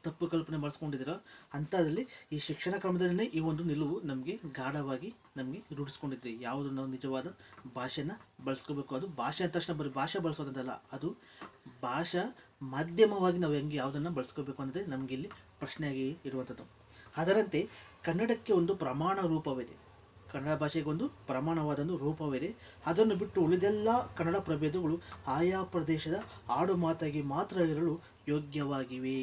ತಪ್ಪು ಕಲ್ಪನೆ ಬಳಸ್ಕೊಂಡಿದ್ದೀರ, ಅಂಥದ್ರಲ್ಲಿ ಈ ಶಿಕ್ಷಣ ಕ್ರಮದಲ್ಲೇ ಈ ಒಂದು ನಿಲುವು ನಮಗೆ ಗಾಢವಾಗಿ ನಮಗೆ ರೂಢಿಸ್ಕೊಂಡಿದ್ದೆ. ಯಾವುದು ನಾವು ನಿಜವಾದ ಭಾಷೆನ ಬಳಸ್ಕೋಬೇಕು, ಅದು ಭಾಷೆ ಅಂದ ತಕ್ಷಣ ಬರೀ ಭಾಷೆ ಬಳಸೋದಂತಲ್ಲ, ಅದು ಭಾಷಾ ಮಾಧ್ಯಮವಾಗಿ ನಾವು ಹೆಂಗೆ ಯಾವುದನ್ನು ಬಳಸ್ಕೋಬೇಕು ಅನ್ನೋದೇ ನಮಗೆ ಇಲ್ಲಿ ಪ್ರಶ್ನೆಯಾಗಿ ಇರುವಂಥದ್ದು. ಅದರಂತೆ ಕನ್ನಡಕ್ಕೆ ಒಂದು ಪ್ರಮಾಣ ರೂಪವಿದೆ, ಕನ್ನಡ ಭಾಷೆಗೆ ಒಂದು ಪ್ರಮಾಣವಾದ ರೂಪವಿದೆ. ಅದನ್ನು ಬಿಟ್ಟು ಉಳಿದೆಲ್ಲ ಕನ್ನಡ ಪ್ರಭೇದಗಳು ಆಯಾ ಪ್ರದೇಶದ ಆಡು ಮಾತಾಗಿ ಮಾತ್ರ ಇರಲು ಯೋಗ್ಯವಾಗಿವೆ.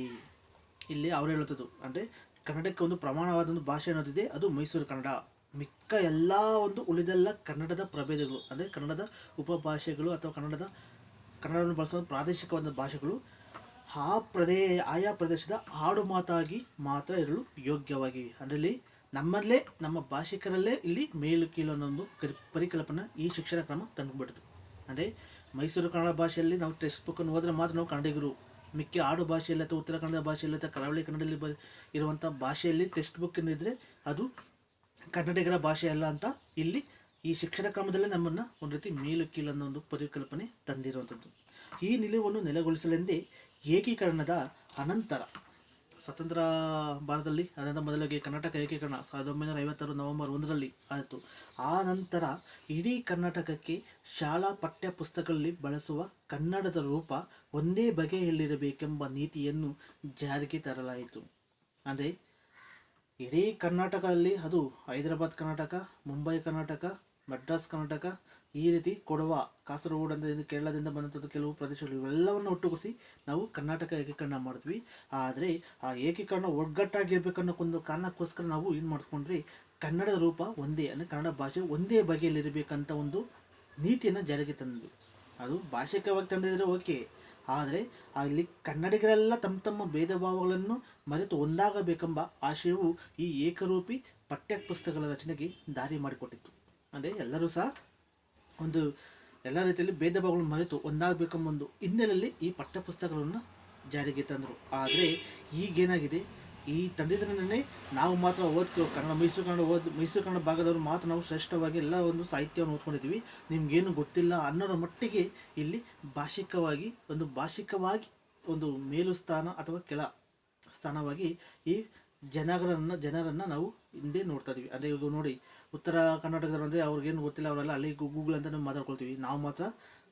ಇಲ್ಲಿ ಅವರು ಹೇಳುತ್ತದೆ ಅಂದರೆ ಕನ್ನಡಕ್ಕೆ ಒಂದು ಪ್ರಮಾಣವಾದ ಭಾಷೆ ಅನ್ನೋದಿದೆ, ಅದು ಮೈಸೂರು ಕನ್ನಡ. ಮಿಕ್ಕ ಎಲ್ಲ ಒಂದು ಉಳಿದೆಲ್ಲ ಕನ್ನಡದ ಪ್ರಭೇದಗಳು ಅಂದರೆ ಕನ್ನಡದ ಉಪಭಾಷೆಗಳು ಅಥವಾ ಕನ್ನಡವನ್ನು ಬಳಸುವ ಪ್ರಾದೇಶಿಕವಾದ ಭಾಷೆಗಳು ಆಯಾ ಪ್ರದೇಶದ ಆಡು ಮಾತಾಗಿ ಮಾತ್ರ ಇರಲು ಯೋಗ್ಯವಾಗಿವೆ. ಅದರಲ್ಲಿ ನಮ್ಮಲ್ಲೇ ನಮ್ಮ ಭಾಷಿಕರಲ್ಲೇ ಇಲ್ಲಿ ಮೇಲು ಕೀಳು ಅನ್ನೋ ಒಂದು ಪರಿಕಲ್ಪನೆ ಈ ಶಿಕ್ಷಣ ಕ್ರಮ ತಂದುಬಿಡ್ತು. ಅಂದರೆ ಮೈಸೂರು ಕನ್ನಡ ಭಾಷೆಯಲ್ಲಿ ನಾವು ಟೆಕ್ಸ್ಟ್ ಬುಕ್ಕನ್ನು ಓದಿದ್ರೆ ಮಾತ್ರ ನಾವು ಕನ್ನಡಿಗರು, ಮಿಕ್ಕ ಆಡು ಭಾಷೆಯಲ್ಲಿ ಅಥವಾ ಉತ್ತರ ಕನ್ನಡ ಭಾಷೆಯಲ್ಲಿ ಅಥವಾ ಕರಾವಳಿ ಕನ್ನಡದಲ್ಲಿ ಇರುವಂಥ ಭಾಷೆಯಲ್ಲಿ ಟೆಕ್ಸ್ಟ್ ಬುಕ್ ಏನಿದ್ರೆ ಅದು ಕನ್ನಡಿಗರ ಭಾಷೆ ಅಲ್ಲ ಅಂತ ಇಲ್ಲಿ ಈ ಶಿಕ್ಷಣ ಕ್ರಮದಲ್ಲೇ ನಮ್ಮನ್ನು ಒಂದು ರೀತಿ ಮೇಲು ಕೀಳನ್ನೋ ಒಂದು ಪರಿಕಲ್ಪನೆ ತಂದಿರುವಂಥದ್ದು. ಈ ನಿಲುವನ್ನು ನೆಲೆಗೊಳಿಸಲೆಂದೇ ಏಕೀಕರಣದ ಅನಂತರ ಸ್ವತಂತ್ರ ಭಾರತದಲ್ಲಿ ಅದರಿಂದ ಮೊದಲಿಗೆ ಕರ್ನಾಟಕ ಏಕೀಕರಣ 1956 ನವೆಂಬರ್ 1ರಲ್ಲಿ ಆಯಿತು. ಆ ನಂತರ ಇಡೀ ಕರ್ನಾಟಕಕ್ಕೆ ಶಾಲಾ ಪಠ್ಯ ಪುಸ್ತಕಗಳಲ್ಲಿ ಬಳಸುವ ಕನ್ನಡದ ರೂಪ ಒಂದೇ ಬಗೆಯಲ್ಲಿರಬೇಕೆಂಬ ನೀತಿಯನ್ನು ಜಾರಿಗೆ ತರಲಾಯಿತು. ಅಂದರೆ ಇಡೀ ಕರ್ನಾಟಕದಲ್ಲಿ, ಅದು ಹೈದರಾಬಾದ್ ಕರ್ನಾಟಕ, ಮುಂಬೈ ಕರ್ನಾಟಕ, ಮಡ್ರಾಸ್ ಕರ್ನಾಟಕ, ಈ ರೀತಿ ಕೊಡವ, ಕಾಸರಗೋಡು ಅಂತ ಕೇರಳದಿಂದ ಬಂದಂಥದ್ದು ಕೆಲವು ಪ್ರದೇಶಗಳು, ಇವೆಲ್ಲವನ್ನು ಒಟ್ಟುಗೂಡಿಸಿ ನಾವು ಕರ್ನಾಟಕ ಏಕೀಕರಣ ಮಾಡ್ತೀವಿ. ಆದರೆ ಆ ಏಕೀಕರಣ ಒಗ್ಗಟ್ಟಾಗಿರ್ಬೇಕನ್ನೋಕ್ಕೊಂದು ಕಾರಣಕ್ಕೋಸ್ಕರ ನಾವು ಏನು ಮಾಡಿಕೊಂಡ್ರಿ, ಕನ್ನಡದ ರೂಪ ಒಂದೇ, ಅಂದರೆ ಕನ್ನಡ ಭಾಷೆ ಒಂದೇ ಬಗೆಯಲ್ಲಿರಬೇಕಂತ ಒಂದು ನೀತಿಯನ್ನು ಜಾರಿಗೆ ತಂದು, ಅದು ಭಾಷಿಕವಾಗಿ ತಂದಿದ್ರೆ ಓಕೆ, ಆದರೆ ಅಲ್ಲಿ ಕನ್ನಡಿಗರೆಲ್ಲ ತಮ್ಮ ತಮ್ಮ ಭೇದ ಭಾವಗಳನ್ನು ಮರೆತು ಒಂದಾಗಬೇಕೆಂಬ ಆಶಯವು ಈ ಏಕರೂಪಿ ಪಠ್ಯ ಪುಸ್ತಕಗಳ ರಚನೆಗೆ ದಾರಿ ಮಾಡಿಕೊಟ್ಟಿತ್ತು. ಅಂದರೆ ಎಲ್ಲರೂ ಸಹ ಒಂದು ಎಲ್ಲ ರೀತಿಯಲ್ಲಿ ಭೇದ ಭಾವಗಳನ್ನು ಮರೆತು ಒಂದಾಗಬೇಕೆಂಬ ಒಂದು ಹಿನ್ನೆಲೆಯಲ್ಲಿ ಈ ಪಠ್ಯಪುಸ್ತಕಗಳನ್ನು ಜಾರಿಗೆ ತಂದರು. ಆದರೆ ಈಗೇನಾಗಿದೆ, ಈ ತಂದಿದ್ದನ್ನೇ ನಾವು ಮಾತ್ರ ಓದ್ಕೋ, ಕನ್ನಡ ಮೈಸೂರು ಕನ್ನಡ ಭಾಗದವರು ಮಾತ್ರ ನಾವು ಶ್ರೇಷ್ಠವಾಗಿ ಎಲ್ಲ ಒಂದು ಸಾಹಿತ್ಯವನ್ನು ಓದ್ಕೊಂಡಿದ್ದೀವಿ, ನಿಮಗೇನು ಗೊತ್ತಿಲ್ಲ ಅನ್ನೋರ ಮಟ್ಟಿಗೆ ಇಲ್ಲಿ ಭಾಷಿಕವಾಗಿ ಒಂದು ಮೇಲು ಸ್ಥಾನ ಅಥವಾ ಕೆಳ ಸ್ಥಾನವಾಗಿ ಈ ಜನರನ್ನು ನಾವು ಹಿಂದೆ ನೋಡ್ತಾ ಇದ್ದೀವಿ. ಅಂದರೆ ಇವಾಗ ನೋಡಿ, ಉತ್ತರ ಕರ್ನಾಟಕದವರು ಅಂದರೆ ಅವ್ರಿಗೇನು ಗೊತ್ತಿಲ್ಲ, ಅವರೆಲ್ಲ ಅಲ್ಲಿ ಗೂಗಲ್ ಅಂತ ನಾವು ಮಾತಾಡ್ಕೊಳ್ತೀವಿ, ನಾವು ಮಾತ್ರ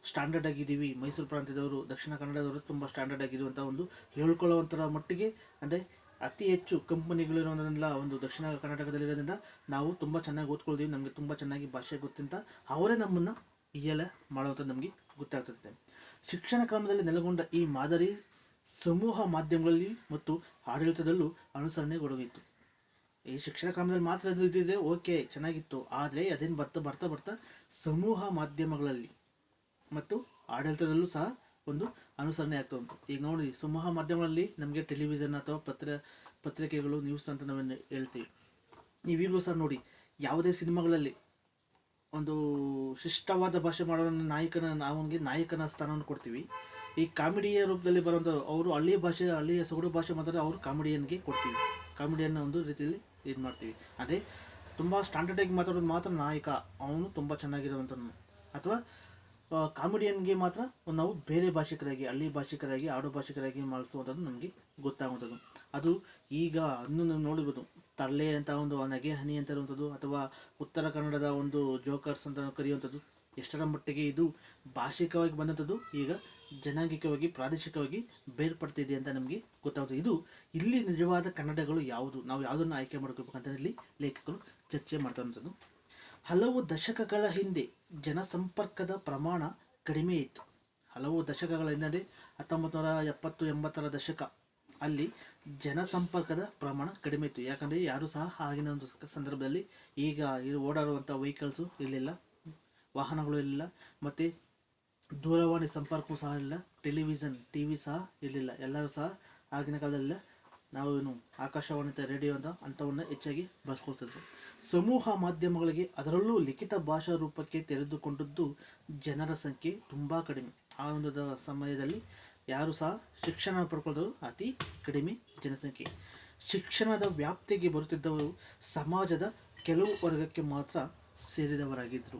ಸ್ಟ್ಯಾಂಡರ್ಡ್ ಆಗಿದ್ದೀವಿ. ಮೈಸೂರು ಪ್ರಾಂತ್ಯದವರು, ದಕ್ಷಿಣ ಕನ್ನಡದವರು ತುಂಬ ಸ್ಟ್ಯಾಂಡರ್ಡ್ ಆಗಿರುವಂಥ ಒಂದು ಹೇಳ್ಕೊಳ್ಳುವಂಥರ ಮಟ್ಟಿಗೆ, ಅಂದರೆ ಅತಿ ಹೆಚ್ಚು ಕಂಪನಿಗಳಿರೋದ್ರಿಂದ ಒಂದು ದಕ್ಷಿಣ ಕರ್ನಾಟಕದಲ್ಲಿರೋದ್ರಿಂದ ನಾವು ತುಂಬ ಚೆನ್ನಾಗಿ ಓದ್ಕೊಳ್ತೀವಿ, ನಮಗೆ ತುಂಬ ಚೆನ್ನಾಗಿ ಭಾಷೆ ಗೊತ್ತಿಂತ ಅವರೇ ನಮ್ಮನ್ನು ಹೀಗೆಲ್ಲ ಮಾಡುವಂಥದ್ದು ನಮಗೆ ಗೊತ್ತಾಗ್ತದೆ. ಶಿಕ್ಷಣ ಕ್ರಮದಲ್ಲಿ ನೆಲೆಗೊಂಡ ಈ ಮಾದರಿ ಸಮೂಹ ಮಾಧ್ಯಮಗಳಲ್ಲಿ ಮತ್ತು ಆಡಳಿತದಲ್ಲೂ ಅನುಸರಣೆಗೊಳಗಿತ್ತು. ಈ ಶಿಕ್ಷಣ ಕ್ರಮದಲ್ಲಿ ಮಾತ್ರ ಅದು ಇದ್ದಿದ್ರೆ ಓಕೆ, ಚೆನ್ನಾಗಿತ್ತು. ಆದರೆ ಅದೇನು ಬರ್ತಾ ಸಮೂಹ ಮಾಧ್ಯಮಗಳಲ್ಲಿ ಮತ್ತು ಆಡಳಿತದಲ್ಲೂ ಸಹ ಒಂದು ಅನುಸರಣೆ ಆಗ್ತಾ ಉಂಟು. ಈಗ ನೋಡಿ, ಸಮೂಹ ಮಾಧ್ಯಮಗಳಲ್ಲಿ ನಮಗೆ ಟೆಲಿವಿಷನ್ ಅಥವಾ ಪತ್ರಿಕೆಗಳು, ನ್ಯೂಸ್ ಅಂತ ನಾವೇನು ಹೇಳ್ತೀವಿ. ನೀವೀಗಲೂ ಸಹ ನೋಡಿ, ಯಾವುದೇ ಸಿನಿಮಾಗಳಲ್ಲಿ ಒಂದು ಶಿಷ್ಟವಾದ ಭಾಷೆ ಮಾಡೋ ನಾಯಕನ ಸ್ಥಾನವನ್ನು ಕೊಡ್ತೀವಿ. ಈ ಕಾಮಿಡಿಯ ರೂಪದಲ್ಲಿ ಬರುವಂಥವ್ರು, ಅವರು ಹಳ್ಳಿಯ ಸೊಗಡು ಭಾಷೆ ಮಾತಾಡಿದ್ರೆ ಅವರು ಕಾಮಿಡಿಯನ್ಗೆ ಕೊಡ್ತೀವಿ, ಕಾಮಿಡಿಯನ್ನ ಒಂದು ರೀತಿಯಲ್ಲಿ ಇದು ಮಾಡ್ತೀವಿ. ಅದೇ ತುಂಬ ಸ್ಟ್ಯಾಂಡರ್ಡಾಗಿ ಮಾತಾಡೋದು ಮಾತ್ರ ನಾಯಕ, ಅವನು ತುಂಬ ಚೆನ್ನಾಗಿರುವಂಥದ್ದು. ಅಥವಾ ಕಾಮಿಡಿಯನ್ಗೆ ಮಾತ್ರ ನಾವು ಬೇರೆ ಭಾಷಿಕರಾಗಿ, ಹಳ್ಳಿ ಭಾಷಿಕರಾಗಿ, ಆಡು ಭಾಷಿಕರಾಗಿ ಮಾಡಿಸುವಂಥದ್ದು ನಮಗೆ ಗೊತ್ತಾಗುವಂಥದ್ದು. ಅದು ಈಗ ಅದನ್ನು ನಾವು ನೋಡಿರ್ಬೋದು, ತರ್ಲೆ ಅಂತ ಒಂದು ನಗೆ ಹನಿ ಅಂತ ಇರುವಂಥದ್ದು, ಅಥವಾ ಉತ್ತರ ಕನ್ನಡದ ಒಂದು ಜೋಕರ್ಸ್ ಅಂತ ಕರೆಯುವಂಥದ್ದು, ಎಷ್ಟರ ಮಟ್ಟಿಗೆ ಇದು ಭಾಷಿಕವಾಗಿ ಬಂದಂಥದ್ದು ಈಗ ಜನಾಂಗಿಕವಾಗಿ, ಪ್ರಾದೇಶಿಕವಾಗಿ ಬೇರ್ಪಡ್ತಿದೆ ಅಂತ ನಮಗೆ ಗೊತ್ತಾಗುತ್ತೆ. ಇದು ಇಲ್ಲಿ ನಿಜವಾದ ಕನ್ನಡಗಳು ಯಾವುದು, ನಾವು ಯಾವುದನ್ನು ಆಯ್ಕೆ ಮಾಡ್ಕೋಬೇಕಂತ ಇಲ್ಲಿ ಲೇಖಕರು ಚರ್ಚೆ ಮಾಡ್ತಾರಂಥದ್ದು. ಹಲವು ದಶಕಗಳ ಹಿಂದೆ ಜನಸಂಪರ್ಕದ ಪ್ರಮಾಣ ಕಡಿಮೆ ಇತ್ತು. ಹಲವು ದಶಕಗಳ ಹಿಂದೆ 1970-80ರ ದಶಕ ಅಲ್ಲಿ ಜನಸಂಪರ್ಕದ ಪ್ರಮಾಣ ಕಡಿಮೆ ಇತ್ತು. ಯಾಕಂದರೆ ಯಾರು ಸಹ ಆಗಿನ ಒಂದು ಸಂದರ್ಭದಲ್ಲಿ ಈಗ ಓಡಾಡುವಂಥ ವೆಹಿಕಲ್ಸು ಇರಲಿಲ್ಲ, ವಾಹನಗಳು ಇರಲಿಲ್ಲ, ಮತ್ತು ದೂರವಾಣಿ ಸಂಪರ್ಕವೂ ಸಹ ಇಲ್ಲ, ಟಿವಿ ಸಹ ಇರಲಿಲ್ಲ. ಎಲ್ಲರೂ ಸಹ ಆಗಿನ ಕಾಲದಲ್ಲ ನಾವೇನು ಆಕಾಶವಾಣಿ ರೇಡಿಯೋ ಅಂಥವನ್ನು ಹೆಚ್ಚಾಗಿ ಬಳಸ್ಕೊಳ್ತಿದ್ರು. ಸಮೂಹ ಮಾಧ್ಯಮಗಳಿಗೆ, ಅದರಲ್ಲೂ ಲಿಖಿತ ಭಾಷಾ ರೂಪಕ್ಕೆ ತೆರೆದುಕೊಂಡದ್ದು ಜನರ ಸಂಖ್ಯೆ ತುಂಬ ಕಡಿಮೆ. ಆ ಒಂದು ಸಮಯದಲ್ಲಿ ಯಾರು ಸಹ ಶಿಕ್ಷಣ ಪಡ್ಕೊಳ್ಳೋದು ಅತಿ ಕಡಿಮೆ ಜನಸಂಖ್ಯೆ. ಶಿಕ್ಷಣದ ವ್ಯಾಪ್ತಿಗೆ ಬರುತ್ತಿದ್ದವರು ಸಮಾಜದ ಕೆಲವು ವರ್ಗಕ್ಕೆ ಮಾತ್ರ ಸೇರಿದವರಾಗಿದ್ದರು.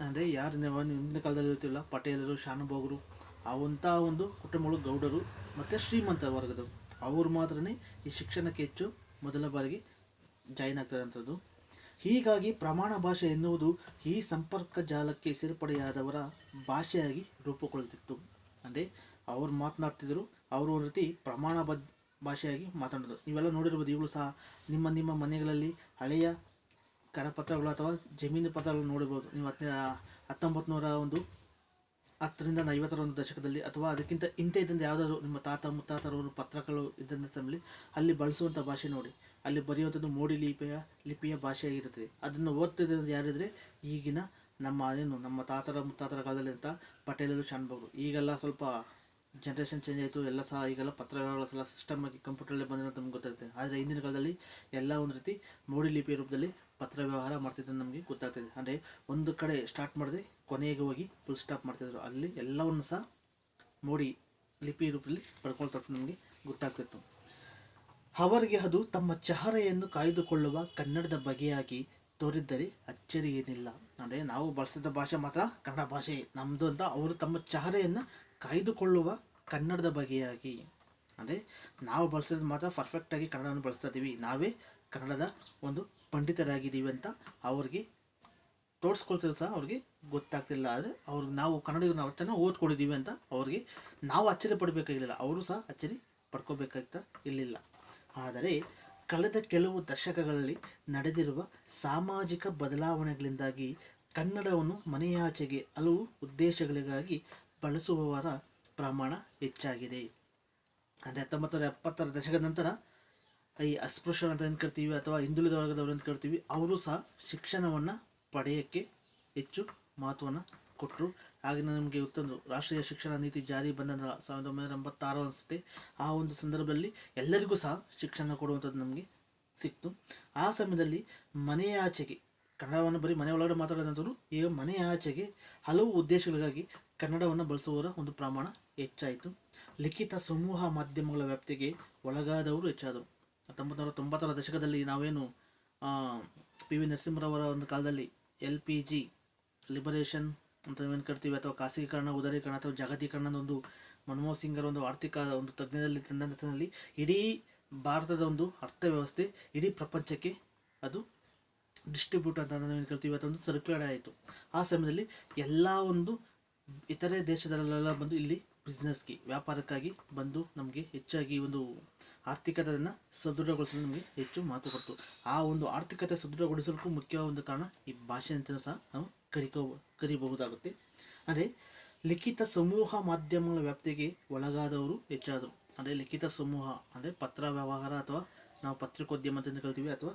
ಅಂದರೆ ಯಾರು ಹಿಂದಿನ ಕಾಲದಲ್ಲಿ ಇರ್ತಿಲ್ಲ, ಪಟೇಲರು, ಶಾನುಭೋಗರು, ಅವಂಥ ಒಂದು ಕುಟುಂಬಗಳು, ಗೌಡರು ಮತ್ತು ಶ್ರೀಮಂತ ವರ್ಗದವರು, ಅವರು ಮಾತ್ರನೇ ಈ ಶಿಕ್ಷಣಕ್ಕೆ ಹೆಚ್ಚು ಮೊದಲ ಬಾರಿಗೆ ಜಾಯಿನ್ ಆಗ್ತದಂಥದ್ದು. ಹೀಗಾಗಿ ಪ್ರಮಾಣ ಭಾಷೆ ಎನ್ನುವುದು ಈ ಸಂಪರ್ಕ ಜಾಲಕ್ಕೆ ಸೇರ್ಪಡೆಯಾದವರ ಭಾಷೆಯಾಗಿ ರೂಪುಗೊಳ್ಳುತ್ತಿತ್ತು. ಅಂದರೆ ಅವ್ರು ಮಾತನಾಡ್ತಿದ್ರು, ಅವರು ಒಂದು ರೀತಿ ಪ್ರಮಾಣಬದ್ಧ ಭಾಷೆಯಾಗಿ ಮಾತನಾಡೋದು. ನೀವೆಲ್ಲ ನೋಡಿರ್ಬೋದು, ಈಗಲೂ ಸಹ ನಿಮ್ಮ ಮನೆಗಳಲ್ಲಿ ಹಳೆಯ ಕರಪತ್ರಗಳು ಅಥವಾ ಜಮೀನು ಪತ್ರಗಳನ್ನು ನೋಡಿರ್ಬೋದು. ನೀವು 1910ರಿಂದ 50ರ ದಶಕದಲ್ಲಿ ಅಥವಾ ಅದಕ್ಕಿಂತ ಇದ್ದಂತೆ ಯಾವುದಾದ್ರು ನಿಮ್ಮ ತಾತ ಮುತ್ತಾತರವರು ಪತ್ರಗಳು ಇದ್ದಂಥ ಸಮಯದಲ್ಲಿ ಅಲ್ಲಿ ಬಳಸುವಂಥ ಭಾಷೆ ನೋಡಿ, ಅಲ್ಲಿ ಬರೆಯುವಂಥದ್ದು ಮೋಡಿ ಲಿಪಿಯ ಭಾಷೆಯಾಗಿರುತ್ತದೆ. ಅದನ್ನು ಓದ್ತಿದ್ದಂಥ ಯಾರಿದ್ರೆ ಈಗಿನ ನಮ್ಮ ತಾತರ ಮುತ್ತಾತರ ಕಾಲದಲ್ಲಿ ಅಂತ ಪಟೇಲರು, ಶಾನುಭೋಗರು. ಈಗೆಲ್ಲ ಸ್ವಲ್ಪ ಜನ್ರೇಷನ್ ಚೇಂಜ್ ಆಯಿತು, ಎಲ್ಲ ಸಹ ಈಗೆಲ್ಲ ಪತ್ರ ವ್ಯವಹಾರ ಸಿಸ್ಟಮ್ ಆಗಿ ಕಂಪ್ಯೂಟರಲ್ಲೇ ಬಂದಿರೋದು ನಮ್ಗೆ ಗೊತ್ತಾಗುತ್ತೆ. ಆದರೆ ಹಿಂದಿನ ಕಾಲದಲ್ಲಿ ಎಲ್ಲ ಒಂದು ರೀತಿ ಮೋಡಿ ಲಿಪಿಯ ರೂಪದಲ್ಲಿ ಪತ್ರ ವ್ಯವಹಾರ ಮಾಡ್ತಿದ್ದು ನಮಗೆ ಗೊತ್ತಾಗ್ತದೆ. ಅಂದರೆ ಒಂದು ಕಡೆ ಸ್ಟಾರ್ಟ್ ಮಾಡಿದ್ರೆ ಕೊನೆಗೆ ಹೋಗಿ ಫುಲ್ ಸ್ಟಾಪ್ ಮಾಡ್ತಿದ್ರು. ಅಲ್ಲಿ ಎಲ್ಲವನ್ನು ಸಹ ಮೋಡಿ ಲಿಪಿ ರೂಪದಲ್ಲಿ ಪಡ್ಕೊಳ್ತಾ ನಮಗೆ ಗೊತ್ತಾಗ್ತಿತ್ತು. ಅವರಿಗೆ ಅದು ತಮ್ಮ ಚಹರೆಯನ್ನು ಕಾಯ್ದುಕೊಳ್ಳುವ ಕನ್ನಡದ ಬಗೆಯಾಗಿ ತೋರಿದ್ದರೆ ಅಚ್ಚರಿ ಏನಿಲ್ಲ. ಅಂದರೆ ನಾವು ಬಳಸಿದ ಭಾಷೆ ಮಾತ್ರ ಕನ್ನಡ ಭಾಷೆ ನಮ್ಮದು ಅಂತ ಅವರು ತಮ್ಮ ಚಹರೆಯನ್ನು ಕಾಯ್ದುಕೊಳ್ಳುವ ಕನ್ನಡದ ಬಗೆಯಾಗಿ, ಅಂದರೆ ನಾವು ಬಳಸಿದ ಮಾತ್ರ ಪರ್ಫೆಕ್ಟಾಗಿ ಕನ್ನಡವನ್ನು ಬಳಸ್ತಾ ಇದ್ದೀವಿ, ನಾವೇ ಕನ್ನಡದ ಒಂದು ಪಂಡಿತರಾಗಿದ್ದೀವಿ ಅಂತ ಅವ್ರಿಗೆ ತೋರಿಸ್ಕೊಳ್ತಿದ್ರು ಸಹ ಅವ್ರಿಗೆ ಗೊತ್ತಾಗ್ತಿಲ್ಲ. ಆದರೆ ಅವ್ರಿಗೆ ನಾವು ಕನ್ನಡ ನಾವು ಚೆನ್ನಾಗಿ ಓದ್ಕೊಂಡಿದ್ದೀವಿ ಅಂತ ಅವ್ರಿಗೆ ನಾವು ಅಚ್ಚರಿ ಪಡಬೇಕಾಗಿರಲಿಲ್ಲ, ಅವರು ಸಹ ಅಚ್ಚರಿ ಪಡ್ಕೋಬೇಕಾಗ್ತಾ ಇರಲಿಲ್ಲ. ಆದರೆ ಕಳೆದ ಕೆಲವು ದಶಕಗಳಲ್ಲಿ ನಡೆದಿರುವ ಸಾಮಾಜಿಕ ಬದಲಾವಣೆಗಳಿಂದಾಗಿ ಕನ್ನಡವನ್ನು ಮನೆಯಾಚೆಗೆ ಹಲವು ಉದ್ದೇಶಗಳಿಗಾಗಿ ಬಳಸುವವರ ಪ್ರಮಾಣ ಹೆಚ್ಚಾಗಿದೆ. ಅಂದರೆ 1970ರ ದಶಕದ ನಂತರ ಈ ಅಸ್ಪೃಶ್ಯರು ಅಂತ ಏನು ಕರಿತೀವಿ ಅಥವಾ ಹಿಂದುಳಿದ ವರ್ಗದವರು ಅಂತ ಕರಿತೀವಿ, ಅವರು ಸಹ ಶಿಕ್ಷಣವನ್ನು ಪಡೆಯೋಕ್ಕೆ ಹೆಚ್ಚು ಮಹತ್ವವನ್ನು ಕೊಟ್ಟರು. ಆಗಿನ ನಮಗೆ ಗೊತ್ತೊಂದು ರಾಷ್ಟ್ರೀಯ ಶಿಕ್ಷಣ ನೀತಿ ಜಾರಿ ಬಂದ 1986 ಅನಿಸುತ್ತೆ. ಆ ಒಂದು ಸಂದರ್ಭದಲ್ಲಿ ಎಲ್ಲರಿಗೂ ಸಹ ಶಿಕ್ಷಣ ಕೊಡುವಂಥದ್ದು ನಮಗೆ ಸಿಕ್ತು. ಆ ಸಮಯದಲ್ಲಿ ಮನೆಯ ಆಚೆಗೆ ಕನ್ನಡವನ್ನು ಬರೀ ಮನೆ ಒಳಗಡೆ ಮಾತಾಡೋದಂಥವ್ರು ಈಗ ಮನೆಯ ಆಚೆಗೆ ಹಲವು ಉದ್ದೇಶಗಳಿಗಾಗಿ ಕನ್ನಡವನ್ನು ಬಳಸುವವರ ಒಂದು ಪ್ರಮಾಣ ಹೆಚ್ಚಾಯಿತು. ಲಿಖಿತ ಸಮೂಹ ಮಾಧ್ಯಮಗಳ ವ್ಯಾಪ್ತಿಗೆ ಒಳಗಾದವರು ಹೆಚ್ಚಾದರು. 1990ರ ದಶಕದಲ್ಲಿ ನಾವೇನು ಪಿ ವಿ ನರಸಿಂಹರವರ ಒಂದು ಕಾಲದಲ್ಲಿ LPG ಲಿಬರೇಷನ್ ಅಂತ ಏನು ಕರಿತೀವಿ, ಅಥವಾ ಖಾಸಗೀಕರಣ, ಉದಾರೀಕರಣ ಅಥವಾ ಜಾಗತೀಕರಣ ಒಂದು ಮನಮೋಹನ್ ಸಿಂಗರ ಒಂದು ಆರ್ಥಿಕ ಒಂದು ತಜ್ಞರಲ್ಲಿ ತಂದಲ್ಲಿ ಇಡೀ ಭಾರತದ ಒಂದು ಅರ್ಥವ್ಯವಸ್ಥೆ ಇಡೀ ಪ್ರಪಂಚಕ್ಕೆ ಅದು ಡಿಸ್ಟ್ರಿಬ್ಯೂಟ್ ಅಂತ ಏನು ಕರಿತೀವಿ ಅಥವಾ ಒಂದು ಸರ್ಕ್ಯುಲೇಟ್ ಆಯಿತು. ಆ ಸಮಯದಲ್ಲಿ ಎಲ್ಲ ಒಂದು ಇತರೆ ದೇಶದಲ್ಲೆಲ್ಲ ಬಂದು ಇಲ್ಲಿ ಬಿಸ್ನೆಸ್ಗೆ ವ್ಯಾಪಾರಕ್ಕಾಗಿ ಬಂದು ನಮಗೆ ಹೆಚ್ಚಾಗಿ ಒಂದು ಆರ್ಥಿಕತೆಯನ್ನು ಸದೃಢಗೊಳಿಸಲು ನಮಗೆ ಹೆಚ್ಚು ಮಹತ್ವ ಕೊಡ್ತು. ಆ ಒಂದು ಆರ್ಥಿಕತೆ ಸದೃಢಗೊಳಿಸಲಿಕ್ಕೂ ಮುಖ್ಯವಾದ ಒಂದು ಕಾರಣ ಈ ಭಾಷೆ ಅಂತ ಸಹ ನಾವು ಕರಿಬಹುದಾಗುತ್ತೆ. ಅಂದರೆ ಲಿಖಿತ ಸಮೂಹ ಮಾಧ್ಯಮಗಳ ವ್ಯಾಪ್ತಿಗೆ ಒಳಗಾದವರು ಹೆಚ್ಚಾದರು. ಅಂದರೆ ಲಿಖಿತ ಸಮೂಹ ಅಂದರೆ ಪತ್ರ ವ್ಯವಹಾರ ಅಥವಾ ನಾವು ಪತ್ರಿಕೋದ್ಯಮ ಅಂತ ಕರಿತೀವಿ, ಅಥವಾ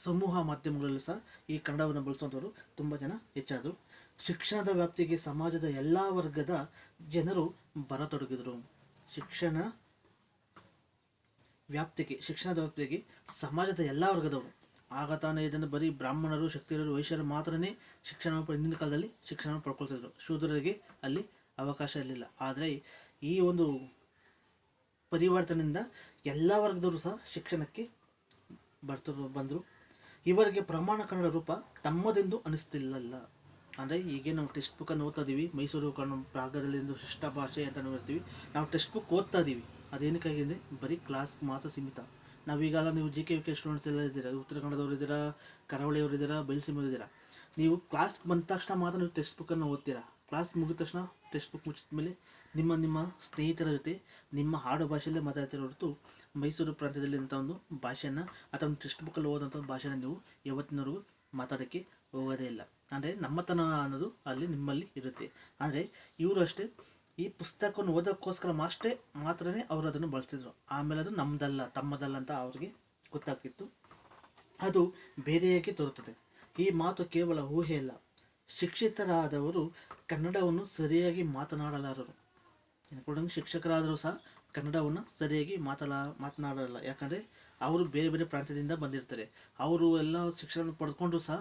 ಸಮೂಹ ಮಾಧ್ಯಮಗಳಲ್ಲೂ ಸಹ ಈ ಕನ್ನಡವನ್ನು ಬಳಸುವಂಥವರು ತುಂಬ ಜನ ಹೆಚ್ಚಾದರು. ಶಿಕ್ಷಣದ ವ್ಯಾಪ್ತಿಗೆ ಸಮಾಜದ ಎಲ್ಲ ವರ್ಗದ ಜನರು ಬರತೊಡಗಿದರು. ಶಿಕ್ಷಣದ ವ್ಯಾಪ್ತಿಗೆ ಸಮಾಜದ ಎಲ್ಲ ವರ್ಗದವರು. ಆಗ ತಾನೇ ಇದನ್ನು ಬರೀ ಬ್ರಾಹ್ಮಣರು, ಕ್ಷತ್ರಿಯರು, ವೈಶ್ಯರು ಮಾತ್ರನೇ ಹಿಂದಿನ ಕಾಲದಲ್ಲಿ ಶಿಕ್ಷಣ ಪಡ್ಕೊಳ್ತಿದ್ರು. ಶೂದ್ರರಿಗೆ ಅಲ್ಲಿ ಅವಕಾಶ ಇರಲಿಲ್ಲ. ಆದರೆ ಈ ಒಂದು ಪರಿವರ್ತನೆಯಿಂದ ಎಲ್ಲ ವರ್ಗದವರು ಸಹ ಶಿಕ್ಷಣಕ್ಕೆ ಬಂದರು. ಇವರಿಗೆ ಪ್ರಮಾಣ ಕನ್ನಡ ರೂಪ ತಮ್ಮದೆಂದು ಅನಿಸ್ತಿಲ್ಲ. ಅಂದರೆ ಈಗ ನಾವು ಟೆಕ್ಸ್ಟ್ ಬುಕ್ಕನ್ನು ಓದ್ತಾ ಇದ್ದೀವಿ, ಮೈಸೂರು ಭಾಗದಲ್ಲಿ ಒಂದು ಶಿಷ್ಟ ಭಾಷೆ ಅಂತ ನಾವು ಹೇಳ್ತೀವಿ. ನಾವು ಟೆಕ್ಸ್ಟ್ ಬುಕ್ ಓದ್ತಾ ಇದ್ದೀವಿ, ಅದೇನಕ್ಕಾಗಿ ಅಂದರೆ ಬರೀ ಕ್ಲಾಸ್ಗೆ ಮಾತ್ರ ಸೀಮಿತ. ನಾವೀಗಲ್ಲ, ನೀವು GKVK ಸ್ಟೂಡೆಂಟ್ಸ್ ಎಲ್ಲ ಇದ್ದೀರಾ, ಉತ್ತರ ಕನ್ನಡದವರು ಇದ್ದೀರಾ, ಕರಾವಳಿಯವರು ಇದ್ದೀರಾ, ಬಯಲುಸೀಮೆಯವರು ಇದ್ದೀರಾ. ನೀವು ಕ್ಲಾಸ್ಗೆ ಬಂದ ತಕ್ಷಣ ಮಾತ್ರ ನೀವು ಟೆಕ್ಸ್ಟ್ ಬುಕ್ಕನ್ನು ಓದ್ತೀರಾ. ಕ್ಲಾಸ್ ಮುಗಿದ ತಕ್ಷಣ ಟೆಕ್ಸ್ಟ್ ಬುಕ್ ಮುಚ್ಚಿದ ಮೇಲೆ ನಿಮ್ಮ ಸ್ನೇಹಿತರ ಜೊತೆ ನಿಮ್ಮ ಆಡು ಭಾಷೆಯಲ್ಲೇ ಮಾತಾಡ್ತಿರೋ ಹೊರತು ಮೈಸೂರು ಪ್ರಾಂತ್ಯದಲ್ಲಿ ಅಂಥ ಒಂದು ಭಾಷೆಯನ್ನು ಅಥವಾ ಒಂದು ಟೆಕ್ಸ್ಟ್ ಬುಕ್ಕಲ್ಲಿ ಓದೋಂಥ ಭಾಷೆನ ನೀವು ಯಾವತ್ತಿನವರೆಗೂ ಮಾತಾಡೋಕ್ಕೆ ಹೋಗೋದೇ ಇಲ್ಲ. ಅಂದರೆ ನಮ್ಮತನ ಅನ್ನೋದು ಅಲ್ಲಿ ನಿಮ್ಮಲ್ಲಿ ಇರುತ್ತೆ. ಆದರೆ ಇವರು ಅಷ್ಟೇ ಈ ಪುಸ್ತಕವನ್ನು ಓದೋಕ್ಕೋಸ್ಕರ ಮಾತ್ರನೇ ಅವರು ಅದನ್ನು ಬಳಸ್ತಿದ್ರು. ಆಮೇಲೆ ಅದು ನಮ್ಮದಲ್ಲ, ತಮ್ಮದಲ್ಲ ಅಂತ ಅವ್ರಿಗೆ ಗೊತ್ತಾಗ್ತಿತ್ತು. ಅದು ಬೇರೆಯಾಗಿ ತೋರುತ್ತದೆ. ಈ ಮಾತು ಕೇವಲ ಊಹೆ ಅಲ್ಲ. ಶಿಕ್ಷಿತರಾದವರು ಕನ್ನಡವನ್ನು ಸರಿಯಾಗಿ ಮಾತನಾಡಲಾರರು. ಶಿಕ್ಷಕರಾದರೂ ಸಹ ಕನ್ನಡವನ್ನು ಸರಿಯಾಗಿ ಮಾತನಾಡಲ್ಲ. ಯಾಕಂದರೆ ಅವರು ಬೇರೆ ಬೇರೆ ಪ್ರಾಂತ್ಯದಿಂದ ಬಂದಿರ್ತಾರೆ. ಅವರು ಎಲ್ಲ ಶಿಕ್ಷಣ ಪಡೆದುಕೊಂಡ್ರು ಸಹ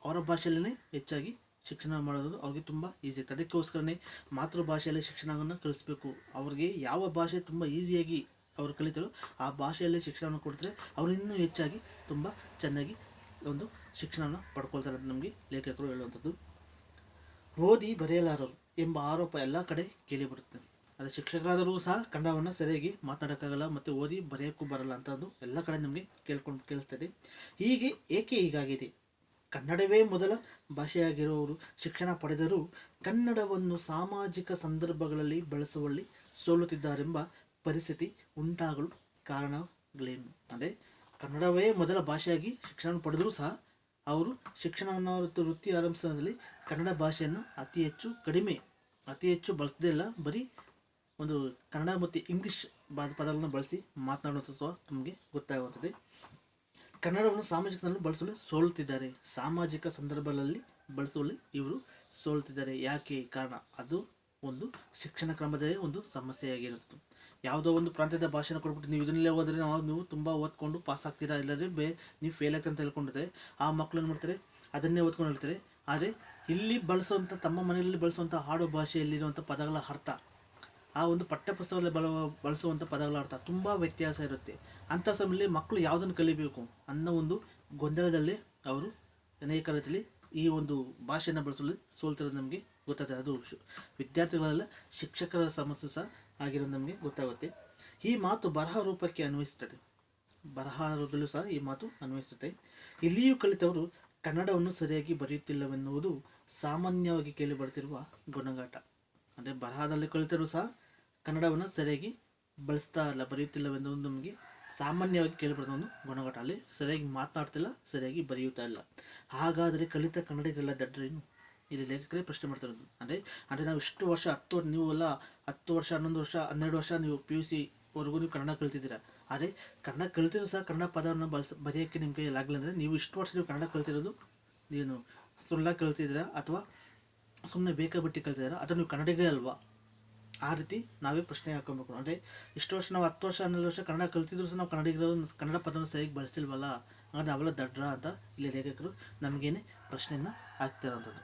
ಅವರ ಭಾಷೆಯಲ್ಲೇ ಹೆಚ್ಚಾಗಿ ಶಿಕ್ಷಣ ಮಾಡೋದು ಅವ್ರಿಗೆ ತುಂಬ ಈಸಿ ಇತ್ತು. ಅದಕ್ಕೋಸ್ಕರನೇ ಮಾತೃಭಾಷೆಯಲ್ಲಿ ಶಿಕ್ಷಣವನ್ನು ಕಲಿಸ್ಬೇಕು. ಅವ್ರಿಗೆ ಯಾವ ಭಾಷೆ ತುಂಬ ಈಸಿಯಾಗಿ ಅವರು ಕಲಿತಾರೋ ಆ ಭಾಷೆಯಲ್ಲೇ ಶಿಕ್ಷಣವನ್ನು ಕೊಡ್ತಾರೆ. ಅವರು ಇನ್ನೂ ಹೆಚ್ಚಾಗಿ ತುಂಬ ಚೆನ್ನಾಗಿ ಒಂದು ಶಿಕ್ಷಣವನ್ನು ಪಡ್ಕೊಳ್ತಾರೆ ಅಂತ ನಮಗೆ ಲೇಖಕರು ಹೇಳುವಂಥದ್ದು. ಓದಿ ಬರೆಯಲಾರರು ಎಂಬ ಆರೋಪ ಎಲ್ಲ ಕಡೆ ಕೇಳಿಬರುತ್ತೆ. ಆದರೆ ಶಿಕ್ಷಕರಾದರೂ ಸಹ ಕನ್ನಡವನ್ನು ಸರಿಯಾಗಿ ಮಾತನಾಡೋಕ್ಕಾಗಲ್ಲ ಮತ್ತು ಓದಿ ಬರೆಯೋಕ್ಕೂ ಬರಲ್ಲ ಅಂತದ್ದು ಎಲ್ಲ ಕಡೆ ನಮಗೆ ಕೇಳಿಸ್ತದೆ. ಏಕೆ ಹೀಗಾಗಿದೆ? ಕನ್ನಡವೇ ಮೊದಲ ಭಾಷೆಯಾಗಿರುವವರು ಶಿಕ್ಷಣ ಪಡೆದರೂ ಕನ್ನಡವನ್ನು ಸಾಮಾಜಿಕ ಸಂದರ್ಭಗಳಲ್ಲಿ ಬಳಸುವಲ್ಲಿ ಸೋಲುತ್ತಿದ್ದಾರೆಂಬ ಪರಿಸ್ಥಿತಿ ಉಂಟಾಗಲು ಕಾರಣಗಳೇನು? ಅಂದರೆ ಕನ್ನಡವೇ ಮೊದಲ ಭಾಷೆಯಾಗಿ ಶಿಕ್ಷಣ ಪಡೆದರೂ ಸಹ ಅವರು ಶಿಕ್ಷಣವನ್ನು ವೃತ್ತಿ ಆರಂಭಿಸೋದ್ರಲ್ಲಿ ಕನ್ನಡ ಭಾಷೆಯನ್ನು ಅತಿ ಹೆಚ್ಚು ಬಳಸದೇ ಇಲ್ಲ. ಬರೀ ಒಂದು ಕನ್ನಡ ಮತ್ತು ಇಂಗ್ಲೀಷ್ ಪದಗಳನ್ನು ಬಳಸಿ ಮಾತನಾಡುವಂಥದ್ದು ನಮಗೆ ಗೊತ್ತಾಗುತ್ತದೆ. ಕನ್ನಡವನ್ನು ಸಾಮಾಜಿಕ ಬಳಸಲು ಸೋಲುತ್ತಿದ್ದಾರೆ. ಸಾಮಾಜಿಕ ಸಂದರ್ಭಗಳಲ್ಲಿ ಬಳಸುವಲ್ಲಿ ಇವರು ಸೋಲುತ್ತಿದ್ದಾರೆ. ಯಾಕೆ ಕಾರಣ? ಅದು ಒಂದು ಶಿಕ್ಷಣ ಕ್ರಮದೇ ಒಂದು ಸಮಸ್ಯೆಯಾಗಿರುತ್ತೆ. ಯಾವುದೋ ಒಂದು ಪ್ರಾಂತ್ಯದ ಭಾಷೆನ ಕೊಟ್ಬಿಟ್ಟು ನೀವು ಇದನ್ನಲ್ಲೇ ಹೋದರೆ ನೀವು ತುಂಬ ಓದ್ಕೊಂಡು ಪಾಸ್ ಆಗ್ತೀರಾ, ಇಲ್ಲದ್ರೆ ನೀವು ಫೇಲ್ ಆಗ್ತೀರ ಅಂತ ಹೇಳ್ಕೊಂಡಿರ್ತಾರೆ. ಆ ಮಕ್ಕಳು ಏನು ಮಾಡ್ತಾರೆ, ಅದನ್ನೇ ಓದ್ಕೊಂಡು ಹೇಳ್ತಾರೆ. ಆದರೆ ಇಲ್ಲಿ ಬಳಸುವಂಥ ತಮ್ಮ ಮನೆಯಲ್ಲಿ ಬಳಸುವಂಥ ಆಡು ಭಾಷೆಯಲ್ಲಿರುವಂಥ ಪದಗಳ ಅರ್ಥ, ಆ ಒಂದು ಪಠ್ಯಪುಸ್ತಕದಲ್ಲಿ ಬಳಸುವಂಥ ಪದಗಳ ಅರ್ಥ ತುಂಬ ವ್ಯತ್ಯಾಸ ಇರುತ್ತೆ. ಅಂಥ ಸಮಯದಲ್ಲಿ ಮಕ್ಕಳು ಯಾವುದನ್ನು ಕಲಿಬೇಕು ಅನ್ನೋ ಒಂದು ಗೊಂದಲದಲ್ಲೇ ಅವರು ಅನೇಕ ರೀತಿಯಲ್ಲಿ ಈ ಒಂದು ಭಾಷೆಯನ್ನು ಬಳಸಲು ಸೋಲ್ತಿರೋದು ನಮಗೆ ಗೊತ್ತಾಗ್ತದೆ. ಅದು ವಿದ್ಯಾರ್ಥಿಗಳೆಲ್ಲ ಶಿಕ್ಷಕರ ಸಮಸ್ಯೆ ಸಹ ಆಗಿರೋದು ನಮಗೆ ಗೊತ್ತಾಗುತ್ತೆ. ಈ ಮಾತು ಬರಹ ರೂಪಕ್ಕೆ ಅನ್ವಯಿಸುತ್ತದೆ. ಬರಹ ರೂಪದಲ್ಲೂ ಸಹ ಈ ಮಾತು ಅನ್ವಯಿಸುತ್ತೆ. ಇಲ್ಲಿಯೂ ಕಲಿತವರು ಕನ್ನಡವನ್ನು ಸರಿಯಾಗಿ ಬರೆಯುತ್ತಿಲ್ಲವೆನ್ನುವುದು ಸಾಮಾನ್ಯವಾಗಿ ಕೇಳಿಬರುತ್ತಿರುವ ಗುಣಗಾಟ. ಅಂದರೆ ಬರಹದಲ್ಲಿ ಕಲಿತರೂ ಸಹ ಕನ್ನಡವನ್ನು ಸರಿಯಾಗಿ ಬಳಸ್ತಾ ಇಲ್ಲ, ಬರೆಯುತ್ತಿಲ್ಲವೆನ್ನುವುದು ನಮಗೆ ಸಾಮಾನ್ಯವಾಗಿ ಕೇಳಿಬರ್ತದೆ ಒಂದು ಗುಣಗಾಟ. ಅಲ್ಲಿ ಸರಿಯಾಗಿ ಮಾತನಾಡ್ತಿಲ್ಲ, ಸರಿಯಾಗಿ ಬರೆಯುತ್ತಾ ಇಲ್ಲ. ಹಾಗಾದರೆ ಕಲಿತ ಕನ್ನಡಿಗರೆಲ್ಲ ದಡ್ಡರೇನು? ಇಲ್ಲಿ ಲೇಖಕರೇ ಪ್ರಶ್ನೆ ಮಾಡ್ತಿರೋದು. ಅಂದರೆ ನಾವು ಇಷ್ಟು ವರ್ಷ ನೀವೆಲ್ಲ 10 ವರ್ಷ 11 ವರ್ಷ 12 ವರ್ಷ ನೀವು PUC ವರೆಗೂ ನೀವು ಕನ್ನಡ ಕಲ್ತಿದ್ದೀರಾ. ಆದರೆ ಕನ್ನಡ ಕಲ್ತಿದ್ರು ಸಹ ಕನ್ನಡ ಪದವನ್ನು ಬರೆಯೋಕ್ಕೆ ನಿಮ್ಮ ಕೈಯಲ್ಲಿ ಆಗಲಿಲ್ಲ ಅಂದರೆ ನೀವು ಇಷ್ಟು ವರ್ಷ ನೀವು ಕನ್ನಡ ಕಲ್ತಿರೋದು ಏನು ಸುಳ್ಳಾಗಿ ಕಲ್ತಿದ್ದೀರಾ ಅಥವಾ ಸುಮ್ಮನೆ ಬೇಕಾಬಿಟ್ಟು ಕಲ್ತಿದ್ದೀರಾ ಅಥವಾ ನೀವು ಕನ್ನಡಿಗರೇ ಅಲ್ವಾ? ಆ ರೀತಿ ನಾವೇ ಪ್ರಶ್ನೆ ಹಾಕೊಬೇಕು. ಅಂದರೆ ಇಷ್ಟು ವರ್ಷ ನಾವು 10 ವರ್ಷ 12 ವರ್ಷ ಕನ್ನಡ ಕಲ್ತಿದ್ರು ಸಹ ನಾವು ಕನ್ನಡಿಗರು ಕನ್ನಡ ಪದವನ್ನು ಸರಿಯಾಗಿ ಬಳಸಿಲ್ವಲ್ಲ, ಹಾಗಾದ್ರೆ ನಾವೆಲ್ಲ ದಡ್ರ ಅಂತ ಇಲ್ಲಿ ಲೇಖಕರು ನಮಗೇನೆ ಪ್ರಶ್ನೆಯನ್ನು ಹಾಕ್ತಿರೋಂಥದ್ದು.